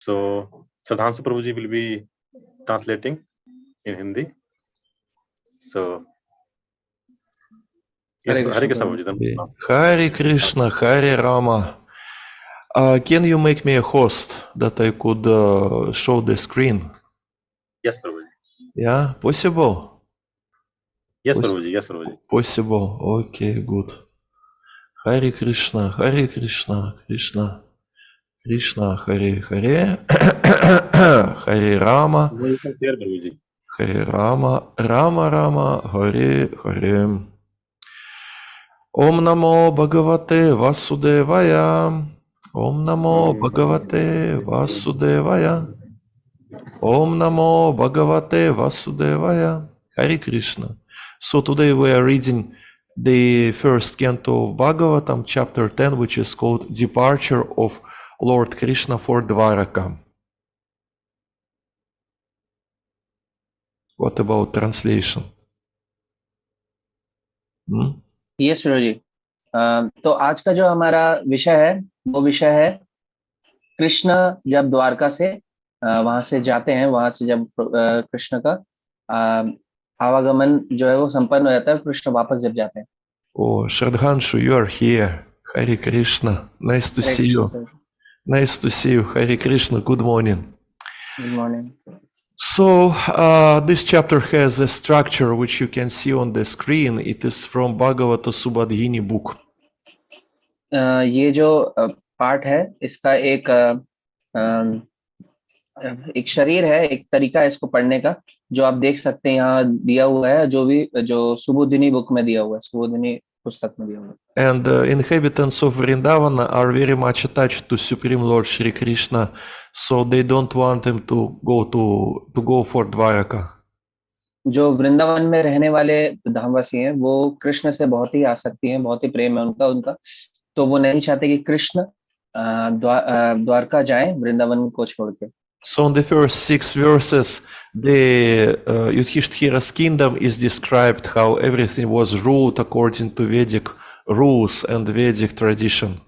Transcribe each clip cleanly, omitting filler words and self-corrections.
So Siddhanta Prabhuji will be translating in Hindi. So yes, Hare Krishna Prabhuji. Hare Krishna, Hare Rama. Can you make me a host that I could show the screen? Yes, Prabhuji. Yeah, possible? Yes, Prabhuji. Yes, Prabhuji. Possible. Okay, good. Hare Krishna, Hare Krishna, Krishna, Krishna, Hare Hare, Hare Rama, You can share, Prabhuji. Hare Rama, Rama Rama, Hare Hare. Om Namo Bhagavate Vasudevaya. Om Namo Bhagavate Vasudevaya. Om Namo Bhagavate Vasudevaya. Hare Krishna. So today we are reading the first canto of Bhagavatam, chapter 10, which is called Departure of Lord Krishna for Dwaraka. What about translation? Yes, Prabhuji. तो आज का जो हमारा विषय है वो विषय है कृष्ण जब द्वारका से वहां से जाते हैं, वहां से जब कृष्ण का आवागमन जो है वो संपन्न हो जाता है, कृष्ण वापस जब जाते हैं. Oh, Shraddhanshu, you are here. Hare Krishna. Nice to see you. Nice to see you. Hare Krishna. Good morning. Good morning. So this chapter has a structure which you can see on the screen. It is from Bhagavata Subhadhini book. ये जो पाठ है इसका एक शरीर है, एक तरीका है इसको पढ़ने का, जो आप देख सकते हैं यहाँ दिया हुआ है, जो सुबोधिनी बुक में दिया हुआ है, सुबोधिनी पुस्तक में दिया हुआ है. And inhabitants of Vrindavana are very much attached to Supreme Lord Shri Krishna, so they don't want him to go for Dwaraka. जो वृंदावन में रहने वाले धामवासी हैं वो कृष्ण से बहुत ही आसक्ति है, बहुत ही प्रेम है उनका, तो वो नहीं चाहते कि कृष्ण द्वारका जाएं वृंदावन को छोड़ के. So in the first 6 verses, the Yudhishthira's kingdom is described how everything was ruled according to Vedic rules and Vedic tradition.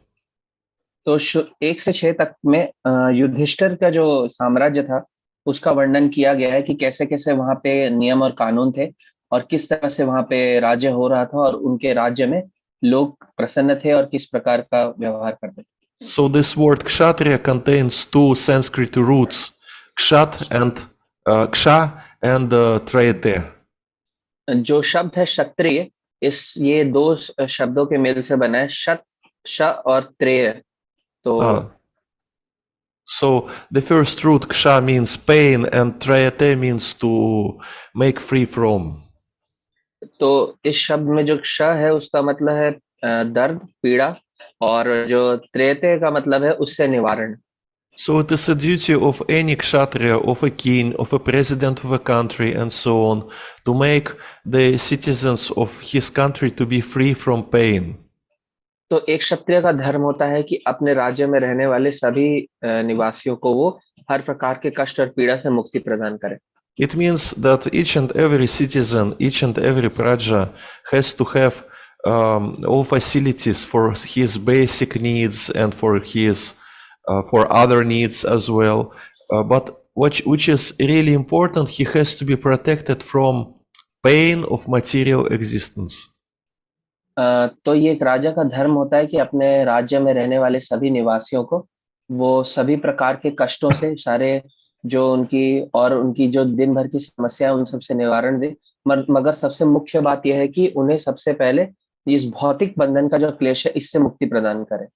तो 1 से 6 तक में युधिष्ठिर का जो साम्राज्य था उसका वर्णन किया गया है कि कैसे कैसे वहां पे नियम और कानून थे और किस तरह से वहां पे राज्य हो रहा था और उनके राज्य में लोग प्रसन्न थे और किस प्रकार का व्यवहार करते थे. So this word kshatriya contains 2 Sanskrit roots, kshat and ksha and trayate. जो शब्द है क्षत्रिय, ये 2 शब्दों के मेल से बना है, शत श और त्रेय. तो So the first root ksha means pain and trayate means to make free from. तो इस शब्द में जो क्ष है उसका मतलब है दर्द, पीड़ा, और जो त्रेते का मतलब है उससे निवारण. So it is a duty of any kshatriya, of a king, of a president of a country and so on, to make the citizens of his country to be free from pain. तो एक क्षत्रिय का धर्म होता है कि अपने राज्य में रहने वाले सभी निवासियों को वो हर प्रकार के कष्ट और पीड़ा से मुक्ति प्रदान करे. It means that each and every citizen, each and every praja has to have all facilities for his basic needs and for his for other needs as well. But which is really important, he has to be protected from pain of material existence. तो ये एक राजा का धर्म होता है कि अपने राज्य में रहने वाले सभी निवासियों को वो सभी प्रकार के कष्टों से, सारे जो उनकी जो दिन भर की समस्या है उन सबसे निवारण दे. मगर सबसे मुख्य बात यह है कि उन्हें सबसे पहले इस भौतिक बंधन का जो क्लेश है इससे मुक्ति प्रदान करे.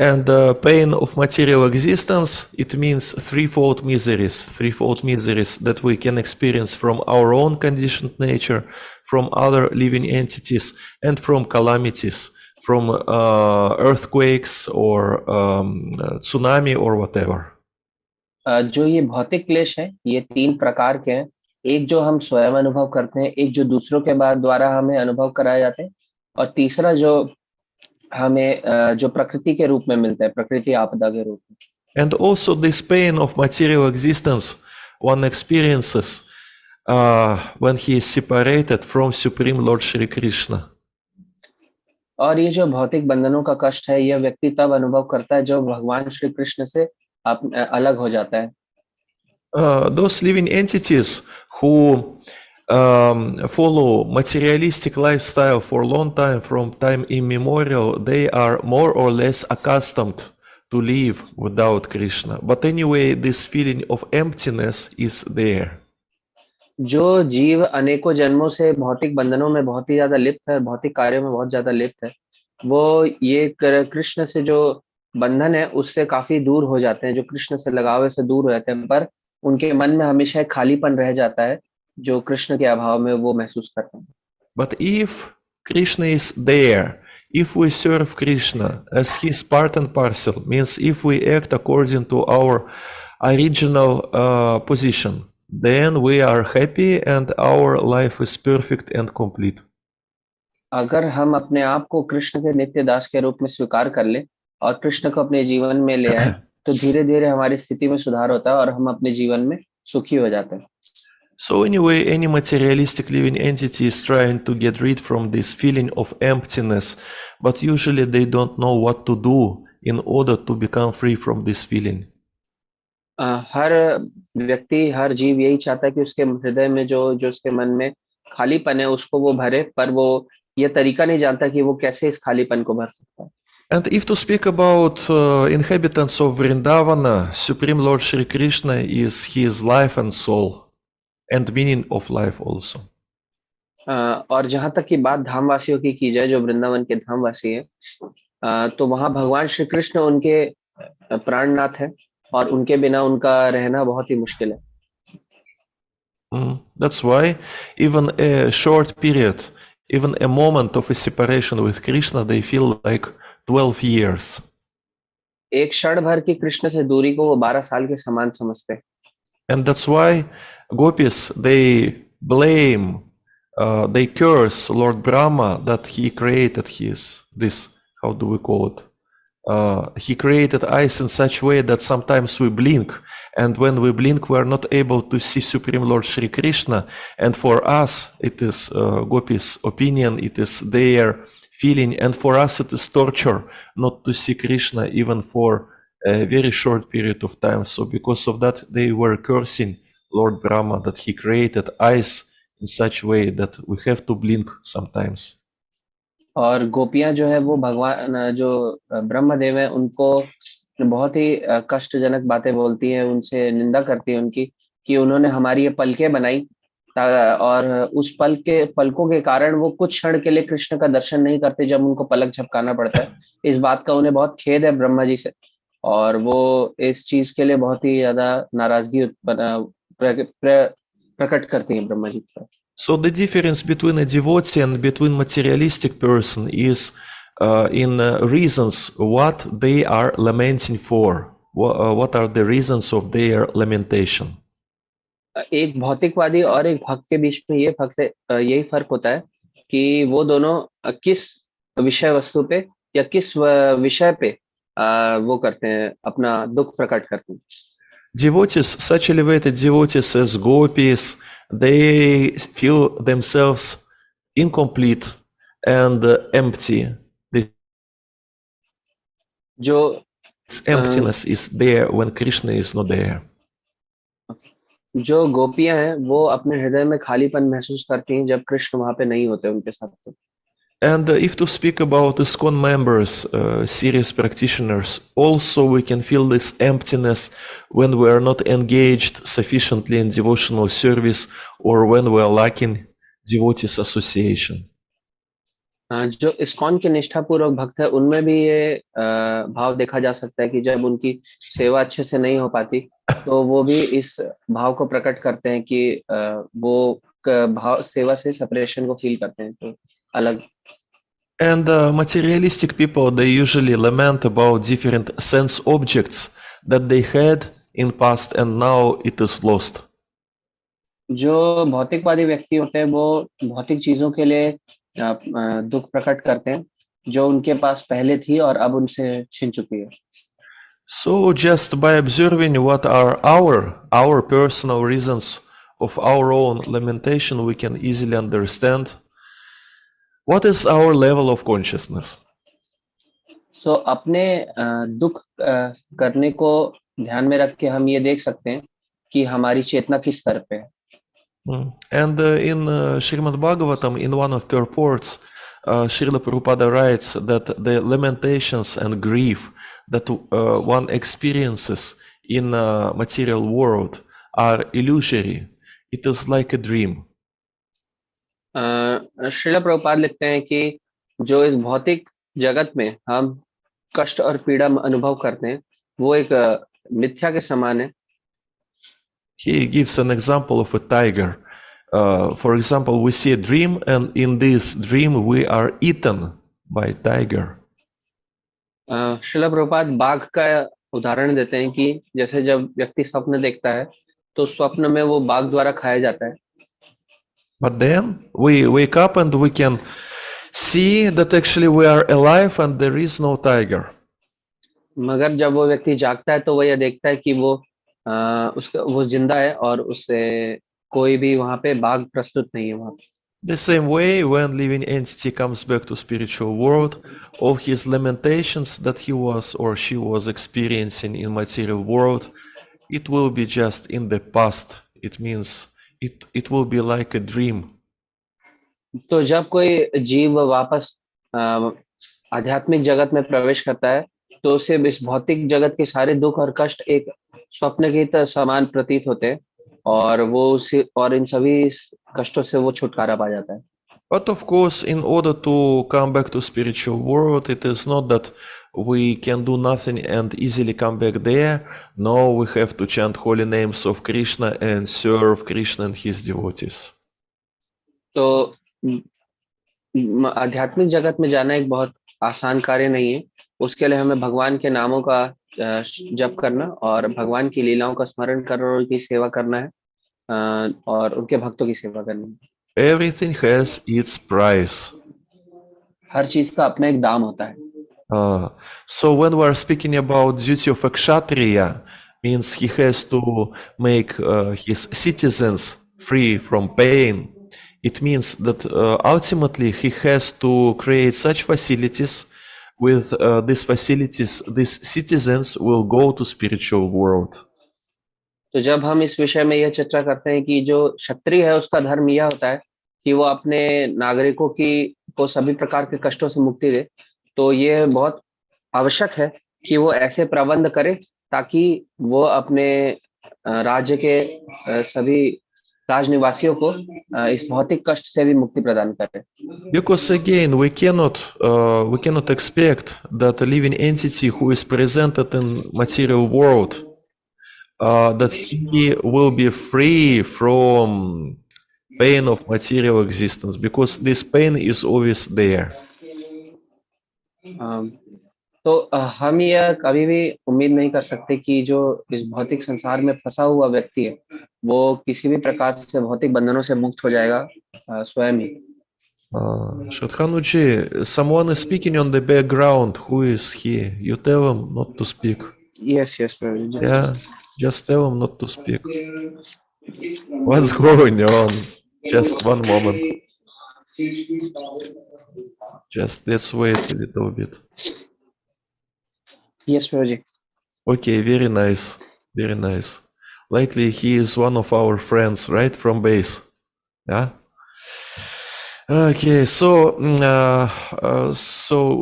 And the pain of material existence, it means threefold miseries that we can experience from our own conditioned nature, from other living entities, and from calamities, from earthquakes or tsunami or whatever. जो ये भौतिक क्लेश है ये 3 प्रकार के हैं. एक जो हम स्वयं अनुभव करते हैं, एक जो दूसरों के द्वारा हमें अनुभव कराए जाते हैं, और तीसरा जो हमें जो प्रकृति के रूप में मिलता है, प्रकृति आपदा के रूप में. And also this pain of material existence one experiences when he is separated from Supreme Lord Shri Krishna. और ये जो भौतिक बंधनों का कष्ट है यह व्यक्ति तब अनुभव करता है जब भगवान श्री कृष्ण से अलग हो जाता है। Those living entities who follow materialistic lifestyle for a long time, from time immemorial, they are more or less accustomed to live without Krishna. But anyway, this feeling of emptiness is there. जो जीव अनेकों जन्मों से भौतिक बंधनों में बहुत ही ज्यादा लिप्त है, भौतिक कार्यों में बहुत ज्यादा लिप्त है, वो ये कृष्ण से जो बंधन है उससे काफी दूर हो जाते हैं, जो कृष्ण से लगाव है से दूर हो जाते हैं, पर उनके मन में हमेशा एक खालीपन रह जाता है जो कृष्ण के अभाव में वो महसूस करते हैं। But if Krishna is there, if we serve Krishna as his part and parcel, means if we act according to our original position, then we are happy and our life is perfect and complete. अगर हम अपने आप को कृष्ण के नित्य दास के रूप में स्वीकार कर ले और कृष्ण को अपने जीवन में ले आए, तो धीरे धीरे हमारी स्थिति में सुधार होता है और हम अपने जीवन में सुखी हो जाते हैं। So anyway, any materialistic living entity is trying to get rid from this feeling of emptiness, but usually they don't know what to do in order to become free from this feeling. हर व्यक्ति, हर जीव यही चाहता है कि उसके हृदय में जो जो उसके मन में खालीपन है उसको वो भरे, पर वो ये तरीका नहीं जानता कि वो कैसे इस खालीपन को भर सकता है। And if to speak about inhabitants of Vrindavana, Supreme Lord Shri Krishna is his life and soul, and meaning of life also. और जहां तक की बात धामवासियों की जाए, जो वृंदावन के धामवासी हैं, तो वहां भगवान श्री कृष्ण उनके प्राणनाथ है और उनके बिना उनका रहना बहुत ही मुश्किल है। That's why even a short period, even a moment of a separation with Krishna, they feel like 12 years. एक क्षण भर की कृष्ण से दूरी को वो 12 साल के समान समझते हैं। And that's why gopis, they blame, they curse Lord Brahma that he created this, how do we call it? He created eyes in such way that sometimes we blink, and when we blink, we are not able to see Supreme Lord Shri Krishna. And for us, it is gopis' opinion, it is their feeling, and for us it is torture not to see Krishna even for a very short period of time. So because of that, they were cursing Lord Brahma that he created eyes in such way that we have to blink sometimes. और गोपियां जो है वो भगवान, जो ब्रह्मदेव है, उनको बहुत ही कष्टजनक बातें बोलती हैं, उनसे निंदा करती है उनकी, कि उन्होंने हमारी ये पलकें बनाई और उस पलकों के कारण वो कुछ क्षण के लिए कृष्ण का दर्शन नहीं करते जब उनको पलक झपकाना पड़ता है। इस बात का उन्हें बहुत खेद है ब्रह्मा जी से, और वो इस चीज के लिए बहुत ही ज्यादा नाराजगी प्रकट करती हैं ब्रह्मा जी पर। So the difference between a devotee and between materialistic person is in reasons what they are lamenting for. What are the reasons of their lamentation? एक भौतिकवादी और एक भक्त के बीच में यही फर्क होता है कि वो दोनों किस विषय वस्तु पे या किस विषय पे वो करते हैं, अपना दुख प्रकट करते हैं। Devotees, such elevated devotees as gopis, they feel themselves incomplete and empty. This emptiness is there when Krishna is not there. जो गोपियां हैं वो अपने हृदय में खालीपन महसूस करती हैं जब कृष्ण वहां पे नहीं होते उनके साथ। And if to speak about ISKCON members, serious practitioners, also we can feel this emptiness when we are not engaged sufficiently in devotional service or when we are lacking devotees association. जो ISKCON के निष्ठापूर्वक भक्त है उनमें भी ये भाव देखा जा सकता है कि जब उनकी सेवा अच्छे से नहीं हो पाती तो वो भी इस भाव को प्रकट करते हैं कि वो भाव सेवा से सेपरेशन को फील करते हैं, तो अलग। And materialistic people, they usually lament about different sense objects that they had in past and now it is lost. जो भौतिकवादी व्यक्ति होते हैं वो भौतिक चीजों के लिए दुख प्रकट करते हैं जो उनके पास पहले थी और अब उनसे छिन चुकी है। So just by observing what are our personal reasons of our own lamentation, we can easily understand what is our level of consciousness. So अपने दुख करने को ध्यान में रख के हम ये देख सकते हैं कि हमारी चेतना किस स्तर पे है। And in Srimad Bhagavatam, in one of purports, Srila Prabhupada writes that the lamentations and grief that one experiences in material world are illusory. It is like a dream. Srila Prabhupada लिखते हैं कि जो इस भौतिक जगत में हम कष्ट और पीड़ा अनुभव करते हैं वो एक मिथ्या के समान है। He gives an example of a tiger. For example, we see a dream, and in this dream we are eaten by tiger. Srila Prabhupada बाघ का उदाहरण देते हैं कि जैसे जब व्यक्ति स्वप्न देखता है तो स्वप्न में वो बाघ द्वारा खाया जाता है। But then we wake up and we can see that actually we are alive and there is no tiger. मगर जब वो व्यक्ति जागता है तो वो यह देखता है कि वो उसका वो जिंदा है और उससे कोई भी वहां पे बाघ प्रस्तुत नहीं है वहां पे। The same way, when living entity comes back to spiritual world, all his lamentations that he was or she was experiencing in material world, it will be just in the past. It means it will be like a dream. तो जब कोई जीव वापस आध्यात्मिक जगत में प्रवेश करता है तो उसे इस भौतिक जगत के सारे दुख और कष्ट एक स्वप्न के समान प्रतीत होते हैं और वो उसे और इन सभी कष्टों से वो छुटकारा पा जाता है। But of course, in order to come back to spiritual world, it is not that we can do nothing and easily come back there. No, we have to chant holy names of Krishna and serve Krishna and his devotees. तो आध्यात्मिक जगत में जाना एक बहुत आसान कार्य नहीं है। उसके लिए हमें भगवान के नामों का जप करना और भगवान की लीलाओं का स्मरण करना और उनकी सेवा करना है और उनके भक्तों की सेवा करनी है। Everything has its price. हर चीज का अपना एक दाम होता है। So when we are speaking about duty of a kshatriya, means he has to make his citizens free from pain. It means that ultimately he has to create such facilities. With these facilities, these citizens will go to spiritual world. तो जब हम इस विषय में यह चर्चा करते हैं कि जो क्षत्रिय है उसका धर्म यह होता है कि वो अपने नागरिकों को सभी प्रकार के कष्टों से मुक्ति दे, तो ये बहुत आवश्यक है कि वो ऐसे प्रबंध करे ताकि वो अपने राज्य के सभी राजनिवासियों को इस भौतिक कष्ट से भी मुक्ति प्रदान करे। Because again, we cannot expect that a living entity who is presented in material world that he will be free from pain of material existence, because this pain is always there. तो हम यह कभी भी उम्मीद नहीं कर सकते कि जो इस भौतिक संसार में फंसा हुआ व्यक्ति है वो किसी भी प्रकार से भौतिक बंधनों से मुक्त हो जाएगा स्वयं ही। Shadhanuji, someone is speaking on the background. Who is he? You tell him not to speak. Yes, Prabhuji. Yeah, just tell him not to speak. What's going on? Just one moment. Just let's wait a little bit. Yes, Prabhuji. Okay, very nice. Very nice. Likely he is one of our friends, right? From base. Yeah? Okay, so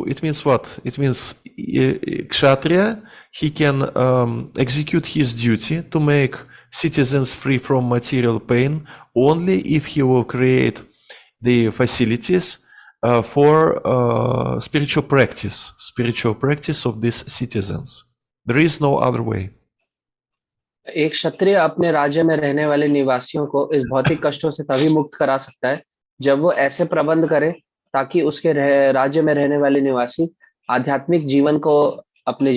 it means what? It means Kshatriya, he can execute his duty to make citizens free from material pain only if he will create the facilities for spiritual practice of these citizens. There is no other way. एक क्षत्रिय अपने राज्य में रहने वाले निवासियों को इस भौतिक कष्टों से तभी मुक्त करा सकता है जब वो ऐसे प्रबंध करे ताकि उसके राज्य में रहने वाले निवासी आध्यात्मिक जीवन को अपने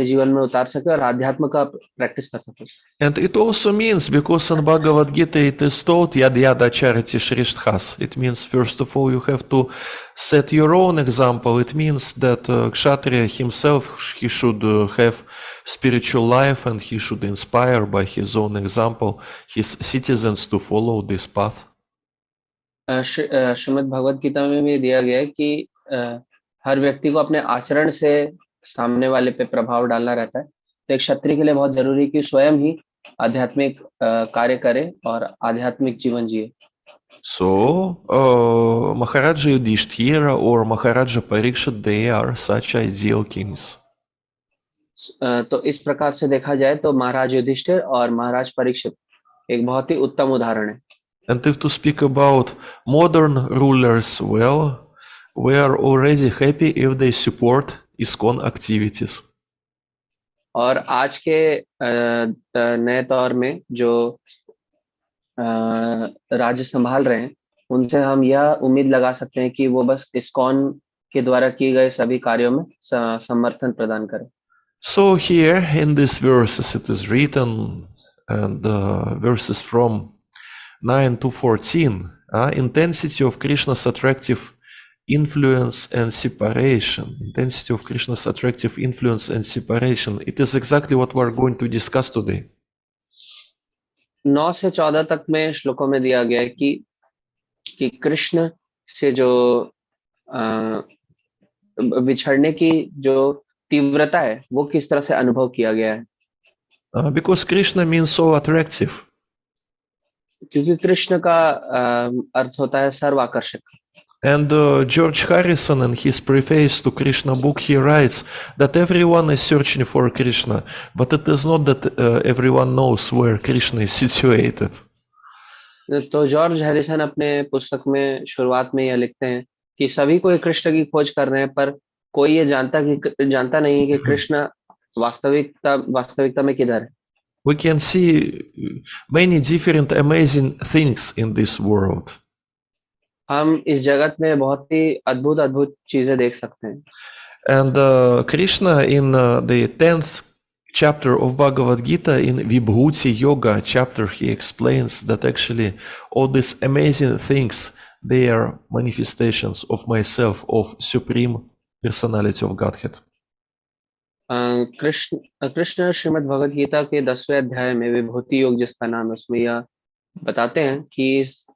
जीवन में उतार सके और आध्यात्म का प्रैक्टिस कर सके। And it also means, because in Bhagavad Gita it is told yad yada chariti shristhas. It means first of all you have to set your own example. It means that Kshatriya himself, he should have spiritual life and he should inspire by his own example his citizens to follow this path. Shrimad Bhagavad Gita में भी दिया गया है कि हर व्यक्ति को अपने आचरण से सामने वाले पे प्रभाव डालना रहता है। तो एक क्षत्रिय के लिए बहुत जरूरी है कि स्वयं ही आध्यात्मिक कार्य करे और आध्यात्मिक जीवन जिए। So, Maharaja Yudhishthira or Maharaja Parikshit, they are such ideal kings. तो इस प्रकार से देखा जाए तो महाराज युधिष्ठिर और महाराज परीक्षित एक बहुत ही उत्तम उदाहरण है। And if to speak about modern rulers, well, we are already happy if they support ISKCON activities. और आज के नए दौर में जो राज्य संभाल रहे हैं, उनसे हम यह उम्मीद लगा सकते हैं कि वो बस इस्कॉन के द्वारा किए गए सभी कार्यों में समर्थन प्रदान करें। So here in this verses it is written, and verses from 9 to 14, intensity of Krishna's attractive influence and separation. Intensity of Krishna's attractive influence and separation. It is exactly what we are going to discuss today. 9 से 14 तक में श्लोकों में दिया गया है कि कृष्ण से जो बिछड़ने की जो तीव्रता है वो किस तरह से अनुभव किया गया है। Because Krishna means so attractive. क्योंकि कृष्ण का अर्थ होता है सर्वाकर्षक। And George Harrison, in his preface to Krishna book, he writes that everyone is searching for Krishna, but it is not that everyone knows where Krishna is situated. तो George Harrison अपने पुस्तक में शुरुआत में यह लिखते हैं कि सभी कोई कृष्ण की खोज कर रहे हैं, पर कोई ये जानता नहीं है कि कृष्ण वास्तविकता में किधर है। We can see many different amazing things in this world. हम इस जगत में बहुत ही अद्भुत चीजें देख सकते हैं। And Krishna in the 10th chapter of Bhagavad Gita, in Vibhuti Yoga chapter, he explains that actually all these amazing things, they are manifestations of myself, of Supreme Personality of Godhead. Krishna Shrimad Bhagavad Gita के 10वें अध्याय में विभूति योग जिसका नाम है, उसमें यह बताते हैं कि इस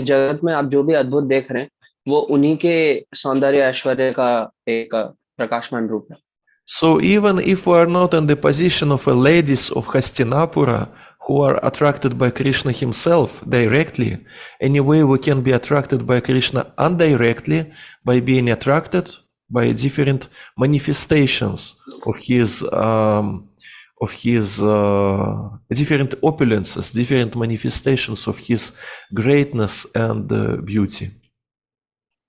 जगत में आप जो भी अद्भुत देख रहे हैं वो उन्हीं के सौंदर्य ऐश्वर्य का एक प्रकाशमान रूप है। So even if we are not in the position of a ladies of Hastinapura who are attracted by Krishna himself directly, anyway we can be attracted by Krishna indirectly by being attracted by different manifestations of his different opulences, different manifestations of his greatness and beauty.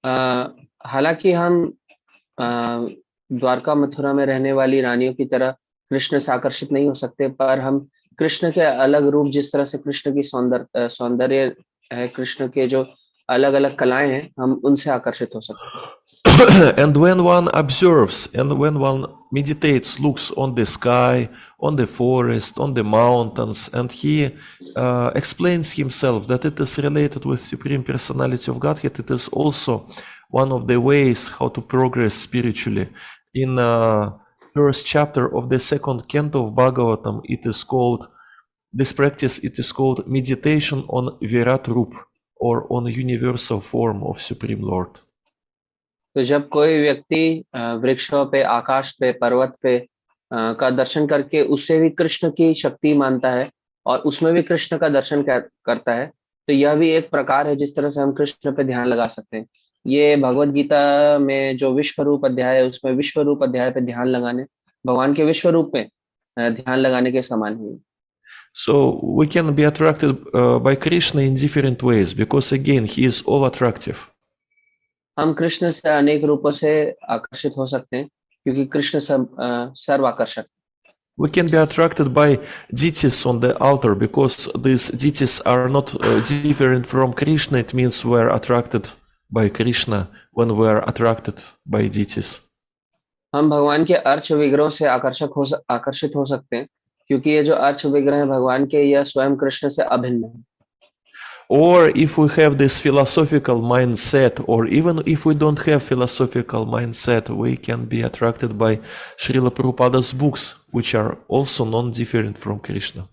हालांकि हम द्वारका मथुरा में रहने वाली रानियों की तरह कृष्ण से आकर्षित नहीं हो सकते, पर हम कृष्ण के अलग रूप, जिस तरह से कृष्ण की सौंदर्य है, कृष्ण के जो अलग अलग कलाएं हैं, हम उनसे आकर्षित हो सकते हैं। And when one observes and when one meditates, looks on the sky, on the forest, on the mountains, and he explains himself that it is related with Supreme Personality of Godhead, it is also one of the ways how to progress spiritually. In first chapter of the second canto of Bhagavatam, it is called meditation on Virat Rup, or on universal form of Supreme Lord. तो जब कोई व्यक्ति वृक्षों पे, आकाश पे, पर्वत पे का दर्शन करके उससे भी कृष्ण की शक्ति मानता है और उसमें भी कृष्ण का दर्शन करता है, तो यह भी एक प्रकार है जिस तरह से हम कृष्ण पे ध्यान लगा सकते हैं। ये भगवत गीता में जो विश्व रूप अध्याय है, उसमें विश्व रूप अध्याय पे ध्यान लगाने, भगवान के विश्व रूप में ध्यान लगाने के समान है। So we can be attracted by Krishna in different ways, because again he is all attractive. हम कृष्ण से अनेक रूपों से आकर्षित हो सकते हैं क्योंकि Krishna सर्वाकर्षक। We can be attracted by deities on the altar, because these deities are not different from Krishna. It means we are attracted by Krishna when we are attracted by deities. हम भगवान के अर्च विग्रहों से आकर्षित हो सकते हैं क्योंकि ये जो अर्च विग्रह है भगवान के, यह स्वयं कृष्ण से अभिन्न है। Or if we have this philosophical mindset, or even if we don't have philosophical mindset, we can be attracted by Srila Prabhupada's books, which are also non-different from Krishna.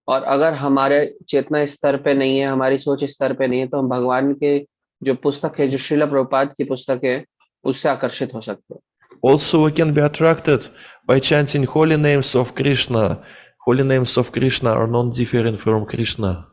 और अगर हमारे चेतना स्तर पे नहीं है, हमारी सोच स्तर पे नहीं है, तो हम भगवान के जो पुस्तक है, जो श्रील प्रभुपाद की पुस्तक है, उससे आकर्षित हो सकते हैं। Also, we can be attracted by chanting holy names of Krishna. Holy names of Krishna are not different from Krishna.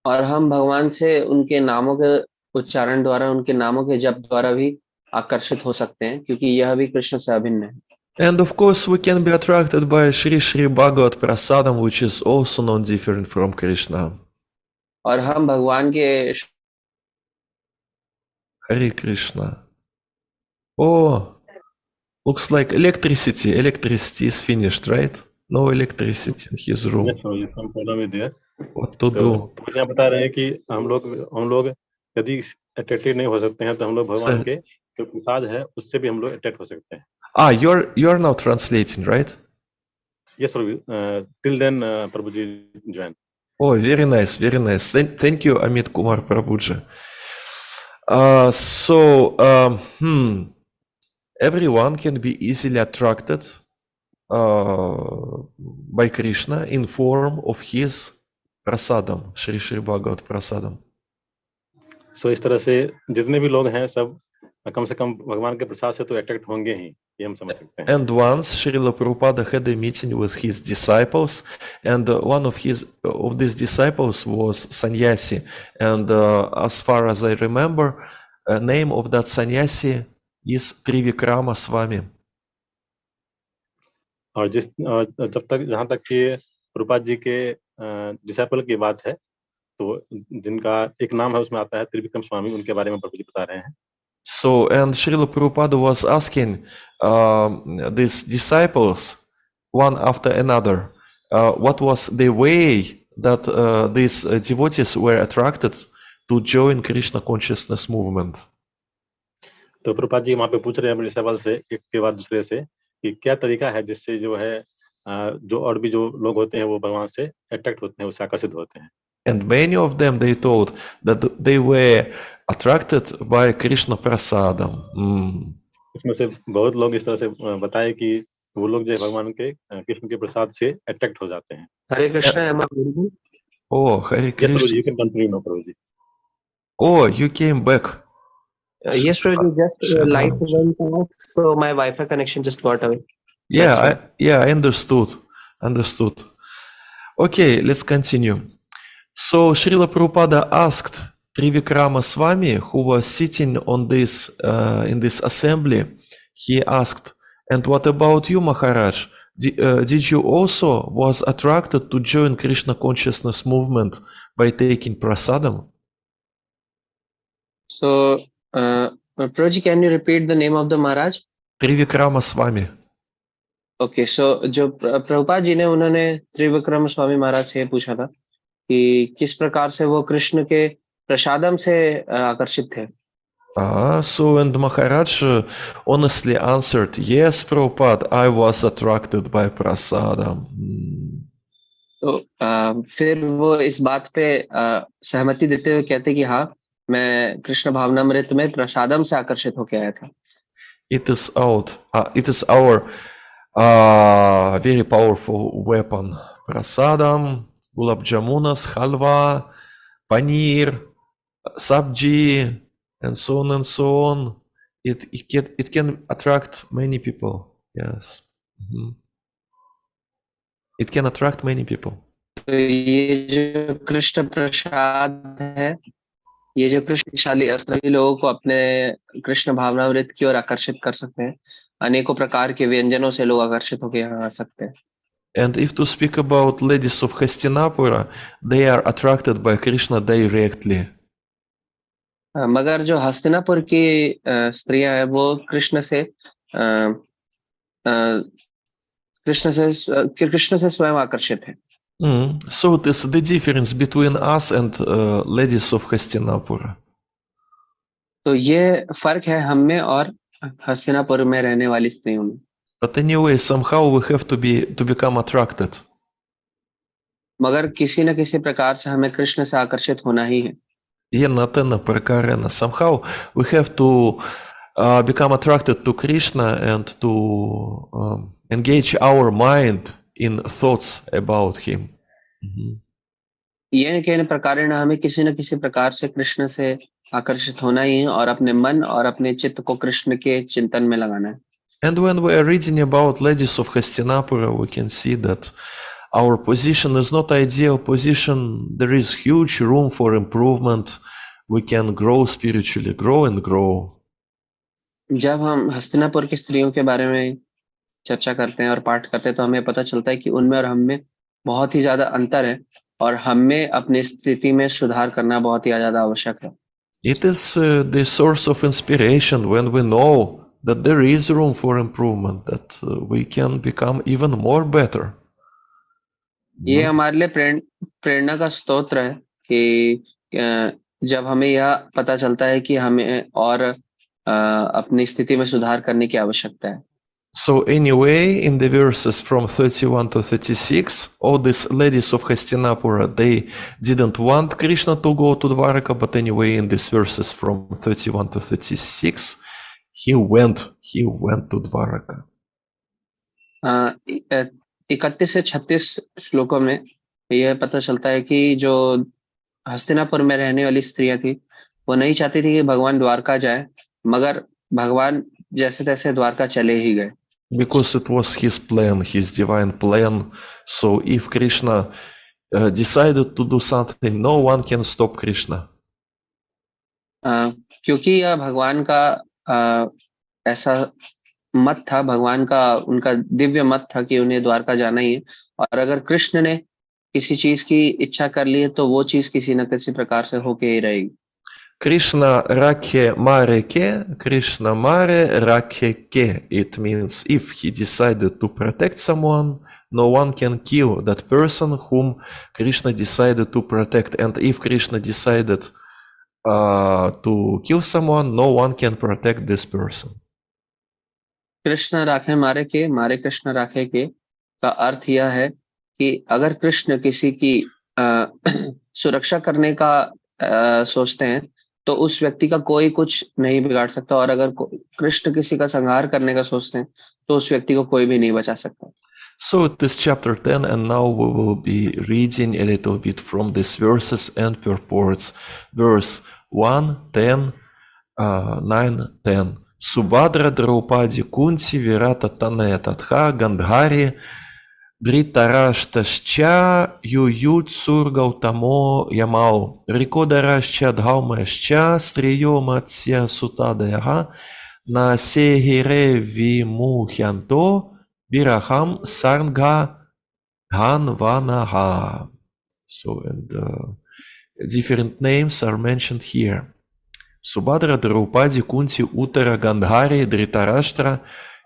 और हम भगवान से उनके नामों के उच्चारण द्वारा, उनके नामों के जप द्वारा भी आकर्षित हो सकते हैं, क्योंकि यह भी कृष्ण से अभिन्न है। And of course, we can be attracted by Sri Bhagavat Prasadam, which is also not different from Krishna. और हम भगवान के Hare Krishna. Oh, looks like electricity. Electricity is finished, right? No electricity in his room. Yes, Prabhuji, some problem is there. What to तो do? प्रभुजी यहाँ बता रहे हैं कि हम लोग यदि अट्रैक्टेड नहीं हो सकते हैं तो हम लोग भगवान Sir. के जो प्रसाद है उससे भी हम लोग अट्रैक्ट हो सकते हैं। Ah, you're now translating, right? Yes, Prabhuji. Till then, Prabhuji join. Oh, very nice, very nice. Thank you, Amit Kumar Prabhuji. Everyone can be easily attracted by Krishna in form of his prasadam, Sri Bhagavat Prasadam. So इस तरह से जितने भी लोग हैं सब कम से कम भगवान के प्रसाद से तो अट्रैक्ट होंगे ही, ये हम समझ सकते हैं। And once Srila Prabhupada had a meeting with his disciples, and one of these disciples was sannyasi, and as far as I remember, name of that sannyasi is Trivikrama Swami. और जहाँ तक कि प्रभुपाद जी के डिसाइपल की बात है, तो जिनका एक नाम है उसमें आता है त्रिविक्रम स्वामी, उनके बारे में प्रभुजी बता रहे हैं। So, and Srila Prabhupada was asking these disciples, one after another, what was the way that these devotees were attracted to join Krishna consciousness movement. तो प्रभुपाद जी वहाँ पे पूछ रहे हैं अपने डिसाइपल से एक के बाद दूसरे से कि क्या तरीका है जिससे जो है जो और भी जो लोग होते हैं वो भगवान से अट्रैक्ट होते हैं, उससे आकर्षित होते हैं। And many of them, they told that they were attracted by Krishna Prasadam. इसमें से बहुत लोग इस तरह से बताए कि वो लोग जो है भगवान के कृष्ण के प्रसाद से अट्रैक्ट हो जाते हैं। हरे Krishna, am I audible? Oh, Hare Krishna. Yes, Prabhuji, you can continue now, Prabhuji. Oh, you came back. Yes, Prabhuji, just light went off, so my Wi-Fi connection just got away. Yeah, I understood. Okay, let's continue. So Srila Prabhupada asked Trivikrama Swami, who was sitting on this in this assembly, he asked, "And what about you, Maharaj? Did you also was attracted to join Krishna consciousness movement by taking prasadam?" So, Prabhuji, can you repeat the name of the Maharaj? Trivikrama Swami. Okay, so जो प्रभुपाद जी ने उन्होंने त्रिविक्रम स्वामी महाराज से पूछा था कि किस प्रकार से वो कृष्ण के प्रसादम से आकर्षित थे। So and Maharaj honestly answered, "Yes, Prabhupada, I was attracted by prasadam." तो फिर वो इस बात पे सहमति देते हुए कहते कि हाँ, मैं कृष्ण भावनामृत में प्रसादम से आकर्षित होकर आया था। It is our very powerful weapon. Prasadam, gulab jamunas, halwa, paneer, sabji, and so on and so on. It can attract many people. Yes. It can attract many people. तो ये जो कृष्ण प्रसाद है, ये जो कृष्णशाली सभी लोगों को अपने कृष्ण भावनामृत की ओर आकर्षित कर सकते हैं। अनेकों प्रकार के व्यंजनों से लोग आकर्षित होकर यहाँ आ सकते हैं। And if to speak about ladies of Hastinapura, they are attracted by Krishna directly. मगर जो हस्तिनापुर की स्त्रियां हैं वो कृष्ण से स्वयं आकर्षित है। So it is the difference between us and ladies of Hastinapura. तो ये फर्क है हम में और हस्तिनापुर में रहने वाली स्त्रियों में। But anyway, somehow we have to become attracted. मगर किसी न किसी प्रकार से हमें कृष्ण से आकर्षित होना ही है। Somehow we have to become attracted to Krishna and to engage our mind in thoughts about him. ये कहने प्रकार हमें किसी न किसी प्रकार से कृष्ण से आकर्षित होना ही है और अपने मन और अपने चित्त को कृष्ण के चिंतन में लगाना है। And when we are reading about ladies of Hastinapura, we can see that our position is not ideal position. There is huge room for improvement. We can grow spiritually, grow and grow. जब हम हस्तिनापुर की स्त्रियों के बारे में चर्चा करते हैं और पाठ करते हैं तो हमें पता चलता है कि उनमें और हम में बहुत ही ज्यादा अंतर है और हमें अपनी स्थिति में सुधार करना बहुत ही ज्यादा आवश्यक है। It is the source of inspiration when we know that there is room for improvement, that we can become even more better. ये हमारे लिए प्रेरणा का स्रोत है कि जब हमें यह पता चलता है कि हमें और अपनी स्थिति में सुधार करने की आवश्यकता है। So anyway, in the verses from 31 to 36, all these ladies of Hastinapura, they didn't want Krishna to go to Dwaraka, but anyway, in these verses from 31 to 36, he went to Dwaraka. 31 से 36 श्लोकों में यह पता चलता है कि जो हस्तिनापुर में रहने वाली स्त्रियां थी वो नहीं चाहती थी कि भगवान द्वारका जाए, मगर भगवान जैसे तैसे द्वारका चले ही गए। Because it was his plan, his divine plan. So if Krishna decided to do something, no one can stop Krishna. क्योंकि यह भगवान का ऐसा मत था, भगवान का उनका दिव्य मत था कि उन्हें द्वारका जाना ही है, और अगर कृष्ण ने किसी चीज की इच्छा कर ली है तो वो चीज किसी न किसी प्रकार से होके ही रहेगी। Krishna Rakhe Mareke, Krishna Mare Rakhe Ke. It means if he decided to protect someone, no one can kill that person whom Krishna decided to protect. And if Krishna decided to kill someone, no one can protect this person. Krishna राखे मारे कृष्ण राखे के का अर्थ यह है कि अगर कृष्ण किसी की सुरक्षा करने का सोचते हैं तो उस व्यक्ति का कोई कुछ नहीं बिगाड़ सकता, और अगर कृष्ण किसी का संहार करने का सोचते हैं तो उस व्यक्ति को कोई भी नहीं बचा सकता। So it is chapter 10, and now we will be reading a little bit from these verses and purports. Verse 1, 10, 9, 10. Subhadra Draupadi Kunti Virata Tanaya Tatha Gandhari Dhritarashtascha Yuyutsur Gautamo Yamau Rikodarashcha Dhaumascha Striyomatsya Sutadayaha Nasehire Vimuhyanto Viraham Sarngha Dhanvanaha. So, and different names are mentioned here. Subhadra Draupadi Kunti Uttara Gandhari Dhritarashtra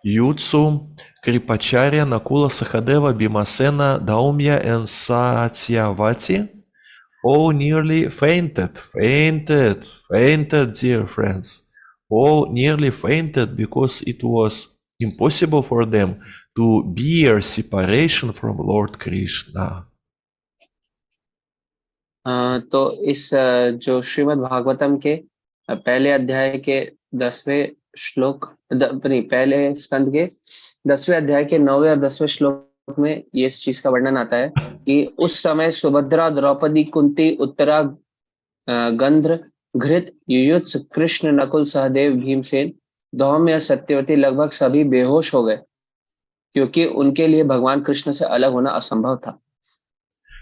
Yutsu Kripacharya Nakula Sahadeva Bhimasena Daumya and Satyavati all nearly fainted, dear friends. All nearly fainted because it was impossible for them to bear separation from Lord Krishna. तो इस जो श्रीमद् भागवतम के पहले अध्याय के 10वें श्लोक पहले स्कंद के 10वें अध्याय के 9वें और 10वें श्लोक में ये इस चीज का वर्णन आता है कि उस समय सुभद्रा द्रौपदी कुंती उत्तरा गंध्र घृत युयुत्स कृष्ण नकुल सहदेव भीमसेन धौम्य सत्यवती लगभग सभी बेहोश हो गए क्योंकि उनके लिए भगवान कृष्ण से अलग होना असंभव था।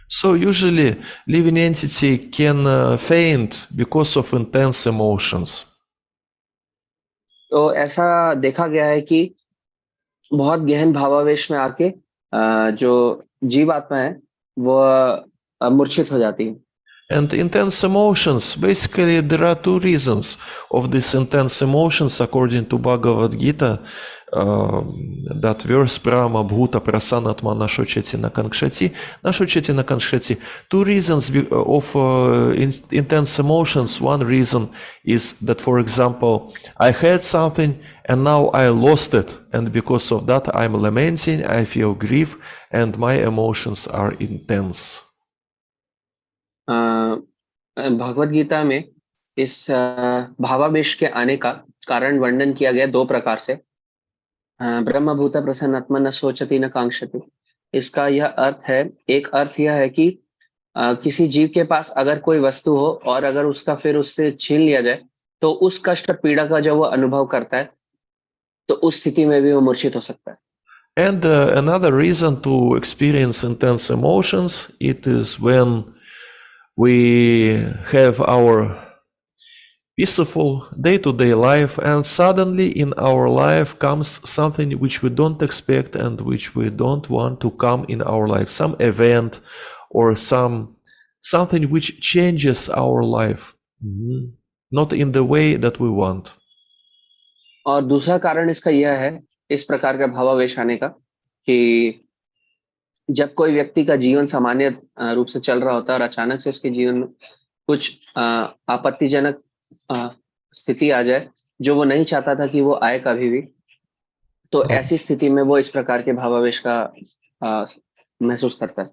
So usually living entity can faint because of intense emotions. तो ऐसा देखा गया है कि बहुत गहन भावावेश में आके जो जीवात्मा है वो मूर्छित हो जाती है। And intense emotions, basically there are two reasons of these intense emotions according to Bhagavad Gita. That verse Brahma Bhuta Prasanatma Nashocheti na Kankshati. Two reasons of intense emotions. One reason is that, for example, I had something and now I lost it, and because of that I'm lamenting, I feel grief, and my emotions are intense. Bhagavad Gita में इस भावावेश के आने का कारण वर्णन किया गया दो प्रकार से। ब्रह्म भूत प्रसन्नात्मा न सोचती न कांक्षति। इसका यह अर्थ है, एक अर्थ यह है कि किसी जीव के पास अगर कोई वस्तु हो और अगर उसका फिर उससे छीन लिया जाए तो उस कष्ट पीड़ा का जो वो अनुभव करता है तो उस स्थिति में भी वो मूर्छित हो सकता है. And another reason to experience intense emotions, it is when we have our peaceful day-to-day life and suddenly in our life comes something which we don't expect and which we don't want to come in our life, some event or something which changes our life, not in the way that we want. और दूसरा कारण इसका यह है, इस प्रकार का भावावेश आने का, कि जब कोई व्यक्ति का जीवन सामान्य रूप से चल रहा होता है और अचानक से उसके जीवन में कुछ आपत्तिजनक स्थिति आ जाए जो वो नहीं चाहता था कि वो आए कभी भी, तो ऐसी स्थिति में वो इस प्रकार के भावावेश का महसूस करता है.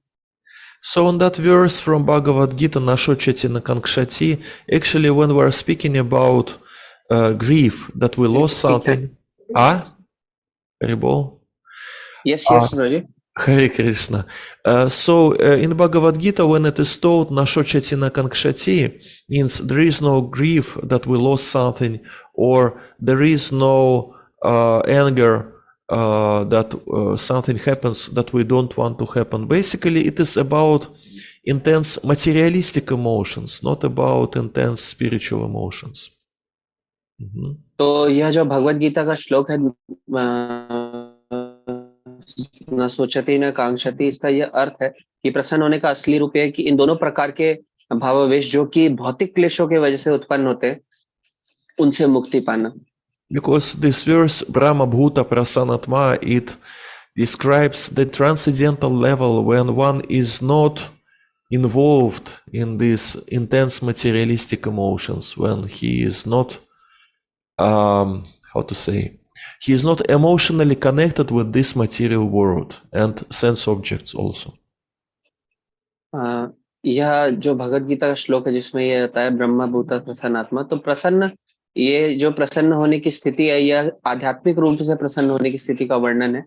So on that verse from Bhagavad Gita, Nashochati na Kankshati, actually when we are speaking about grief, that we lost something. Haribol? Yes, Prabhuji. Hare Krishna. So in Bhagavad Gita, when it is told Nashochati na Kankshati, means there is no grief that we lost something, or there is no anger that something happens that we don't want to happen. Basically, it is about intense materialistic emotions, not about intense spiritual emotions. तो यह जो भगवद गीता का श्लोक है, न सोचती न कांक्षती, इसका यह अर्थ है कि प्रसन्न होने का असली रूप है कि इन दोनों प्रकार के भावावेश जो कि भौतिक क्लेशों के वजह से उत्पन्न होते हैं, उनसे मुक्ति पाना. Because this verse, Brahma Bhuta Prasanatma, it describes the transcendental level when one is not involved in these intense materialistic emotions, when he is not, he is not emotionally connected with this material world and sense objects also. यह जो भगवद गीता का श्लोक है जिसमें यह आता है ब्रह्मा भूता प्रसन्नात्मा, तो प्रसन्न, ये जो प्रसन्न होने की स्थिति है, यह आध्यात्मिक रूप से प्रसन्न होने की स्थिति का वर्णन है,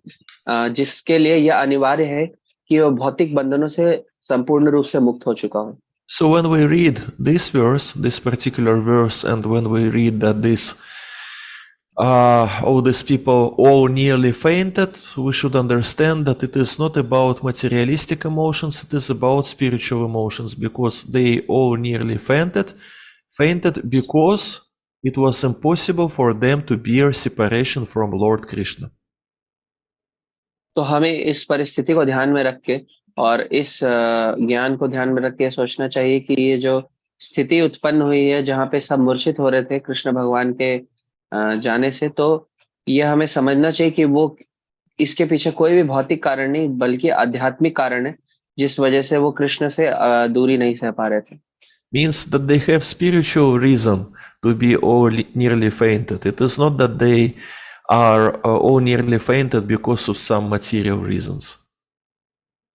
जिसके लिए यह अनिवार्य है कि वह भौतिक बंधनों से संपूर्ण रूप से मुक्त हो चुका हो. So when we read this verse, this particular verse, and when we read that this all these people all nearly fainted, we should understand that it is not about materialistic emotions, it is about spiritual emotions, because they all nearly fainted because it was impossible for them to bear separation from Lord Krishna. तो हमें इस परिस्थिति को ध्यान में रख के और इस ज्ञान को ध्यान में रख के सोचना चाहिए कि ये जो स्थिति उत्पन्न हुई है जहाँ पे सब मूर्छित हो रहे थे कृष्ण भगवान के जाने से, तो यह हमें समझना चाहिए कि वो इसके पीछे कोई भी भौतिक कारण नहीं बल्कि आध्यात्मिक कारण है जिस वजह से वो कृष्ण से दूरी नहीं सह पा रहे थे. Means that they have spiritual reason to be all nearly fainted. It is not that they are all nearly fainted because of some material reasons.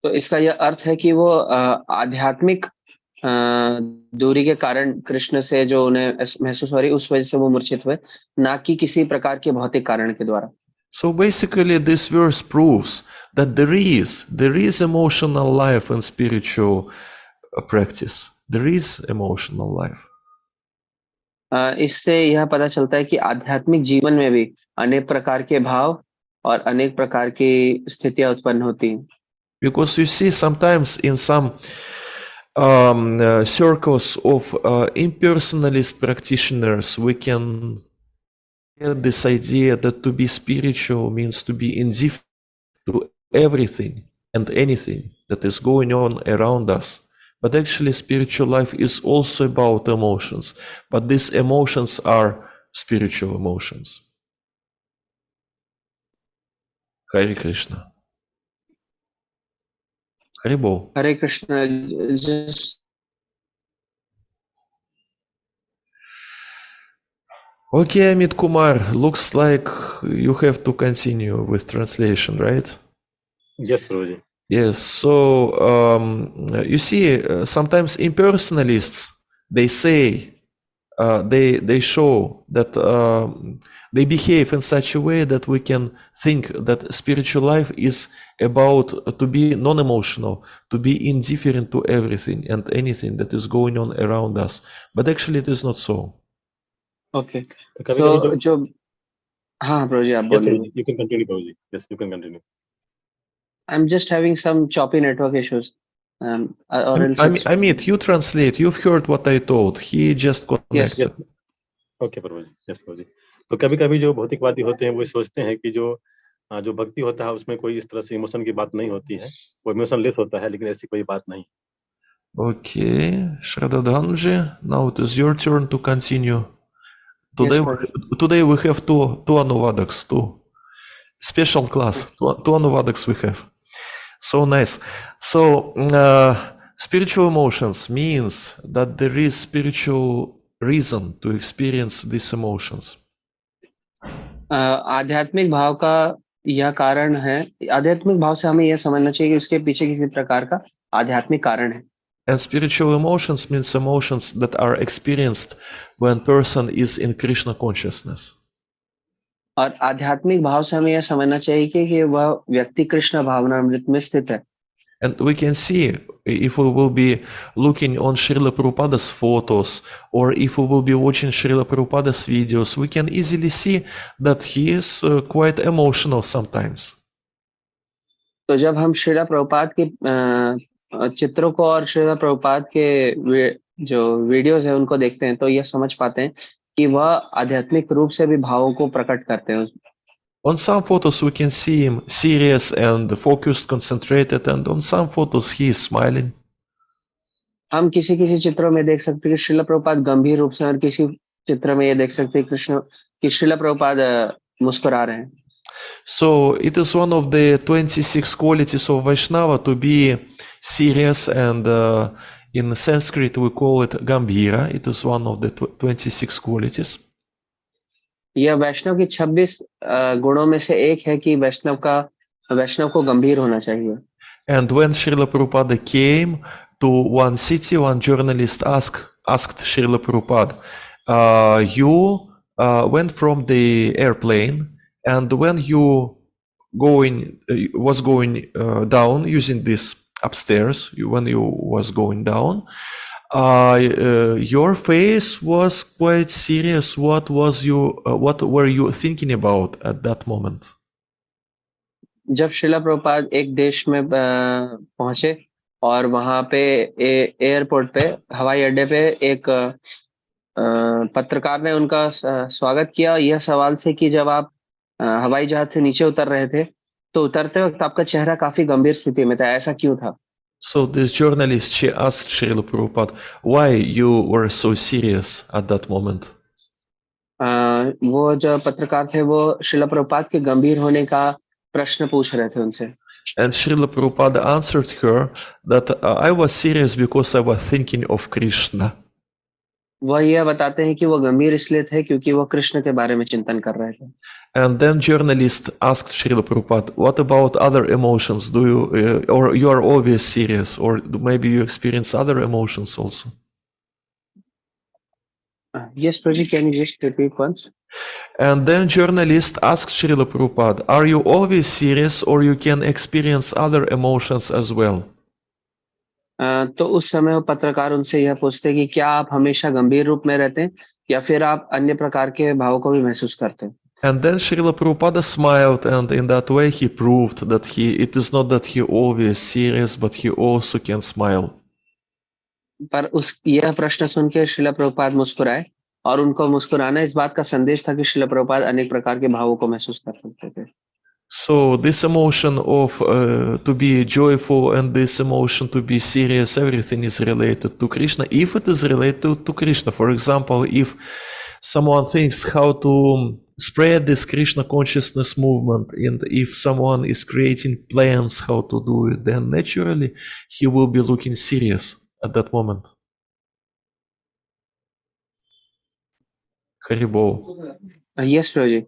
तो इसका यह अर्थ है कि वो आध्यात्मिक दूरी के कारण कृष्ण से जो उन्हें महसूस हो रही उस वजह से वो मूर्छित हुए, ना कि किसी प्रकार के भौतिक कारण के द्वारा. So basically this verse proves that there is emotional life in spiritual practice. There is emotional life. इससे यह पता चलता है कि आध्यात्मिक जीवन में भी अनेक प्रकार के भाव और अनेक प्रकार की स्थितियां उत्पन्न होती हैं. Because you see sometimes in some circles of impersonalist practitioners, we can get this idea that to be spiritual means to be indifferent to everything and anything that is going on around us. But actually spiritual life is also about emotions, but these emotions are spiritual emotions. Hare Krishna. Haribol. Hare Krishna. Just Okay, Amit Kumar, looks like you have to continue with translation, right? Yes, Prabhuji. Yes, so you see, sometimes impersonalists, they say, they show that they behave in such a way that we can think that spiritual life is about to be non-emotional, to be indifferent to everything and anything that is going on around us. But actually it is not so. Okay. तो कभी So कभी जो हाँ प्रभु जी, आप Yes, बोलिए। Prabhuji, you can continue, Prabhuji. Yes, you can continue. I'm just having some choppy network issues. Or else it's Amit, you translate. You've heard what I told. He just yes. connected. Yes. Okay, Prabhuji. Yes, प्रभुजी. तो कभी-कभी जो भौतिकवादी होते हैं वो सोचते हैं कि जो भक्ति होता है उसमें कोई इस तरह से इमोशन की बात नहीं होती है, वो इमोशनलेस होता है, लेकिन ऐसी कोई बात नहीं. Okay, Shraddhadanji, now it is your turn to continue. Today, Yes, today we have two Anuvadaks, two special class, two Anuvadaks we have. So nice. So spiritual emotions means that there is spiritual reason to experience these emotions. आध्यात्मिक भाव का यह कारण है। आध्यात्मिक भाव से हमें यह समझना चाहिए कि उसके पीछे किसी प्रकार का आध्यात्मिक कारण है। And spiritual emotions means emotions that are experienced when person is in Krishna consciousness. और आध्यात्मिक भाव से हमें यह समझना चाहिए कि वह व्यक्ति कृष्ण भावनामृत में स्थित है। And we can see if we will be looking on Srila Prabhupada's photos or if we will be watching Srila Prabhupada's videos, we can easily see that he is quite emotional sometimes. तो जब हम श्रीला प्रभुपाद के चित्रों को और श्रीला प्रभुपाद के जो videos है उनको देखते हैं तो यह समझ पाते हैं कि वह आध्यात्मिक रूप से भी भावों को प्रकट करते हैं। On some photos we can see him serious and focused, concentrated, and on some photos he is smiling. हम किसी चित्रों में देख सकते हैं कि श्रीला प्रभुपाद गंभीर रूप से और किसी चित्र में ये देख सकते हैं कि श्रीला प्रभुपाद मुस्कुरा रहे हैं। So it is one of the 26 qualities of Vaishnava to be serious, and in Sanskrit we call it Gambhira. It is one of the 26 qualities. यह वैष्णव की 26 गुणों में से एक है कि वैष्णव को गंभीर होना चाहिए। And when Srila Prabhupada came to one city, one journalist asked Srila Prabhupada, you went from the airplane, and when you was going down using this upstairs, when you was going down, your face was quite serious. What were you thinking about at that moment? जब श्रीला प्रभुपाद एक देश में पहुंचे और वहां पे airport पे हवाई अड्डे पे एक पत्रकार ने उनका स्वागत किया यह सवाल से कि जब आप हवाई जहाज से नीचे उतर रहे थे तो उतरते वक्त आपका चेहरा काफी गंभीर स्थिति में था, ऐसा क्यों था? So this journalist, she asked Srila Prabhupada, why you were so serious at that moment? वो जो pत्रकार थे वो श्रीला प्रभुपाद के गंभीर होने का प्रश्न पूछ रहे थे उनसे। And Srila Prabhupada answered her that I was serious because I was thinking of Krishna. वह यह बताते हैं कि वो गंभीर इसलिए थे क्योंकि वो कृष्ण के बारे में चिंतन कर रहे थे। And then journalist asked Srila Prabhupada, what about other emotions? Do you or you are always serious, or maybe you experience other emotions also? Yes, Prabhuji, can you just repeat once? And then journalist asked Srila Prabhupada, are you always serious, or you can experience other emotions as well? तो उस समय वो पत्रकार उनसे यह पूछते कि क्या आप हमेशा गंभीर रूप में रहते हैं या फिर आप अन्य प्रकार के भावों को भी महसूस करते हैं? And then Srila Prabhupada smiled, and in that way he proved that it is not that he always serious, but he also can smile. पर यह प्रश्न सुन के श्रीला प्रभुपाद मुस्कुराए और उनको मुस्कुराना इस बात का संदेश था कि श्रीला प्रभुपाद अनेक प्रकार के भावों को महसूस कर सकते थे। So this emotion of to be joyful and this emotion to be serious, everything is related to Krishna. If it is related to Krishna, for example, if someone thinks how to spread this Krishna consciousness movement, and if someone is creating plans how to do it, then naturally he will be looking serious at that moment. Haribol. Yes, Prabhuji.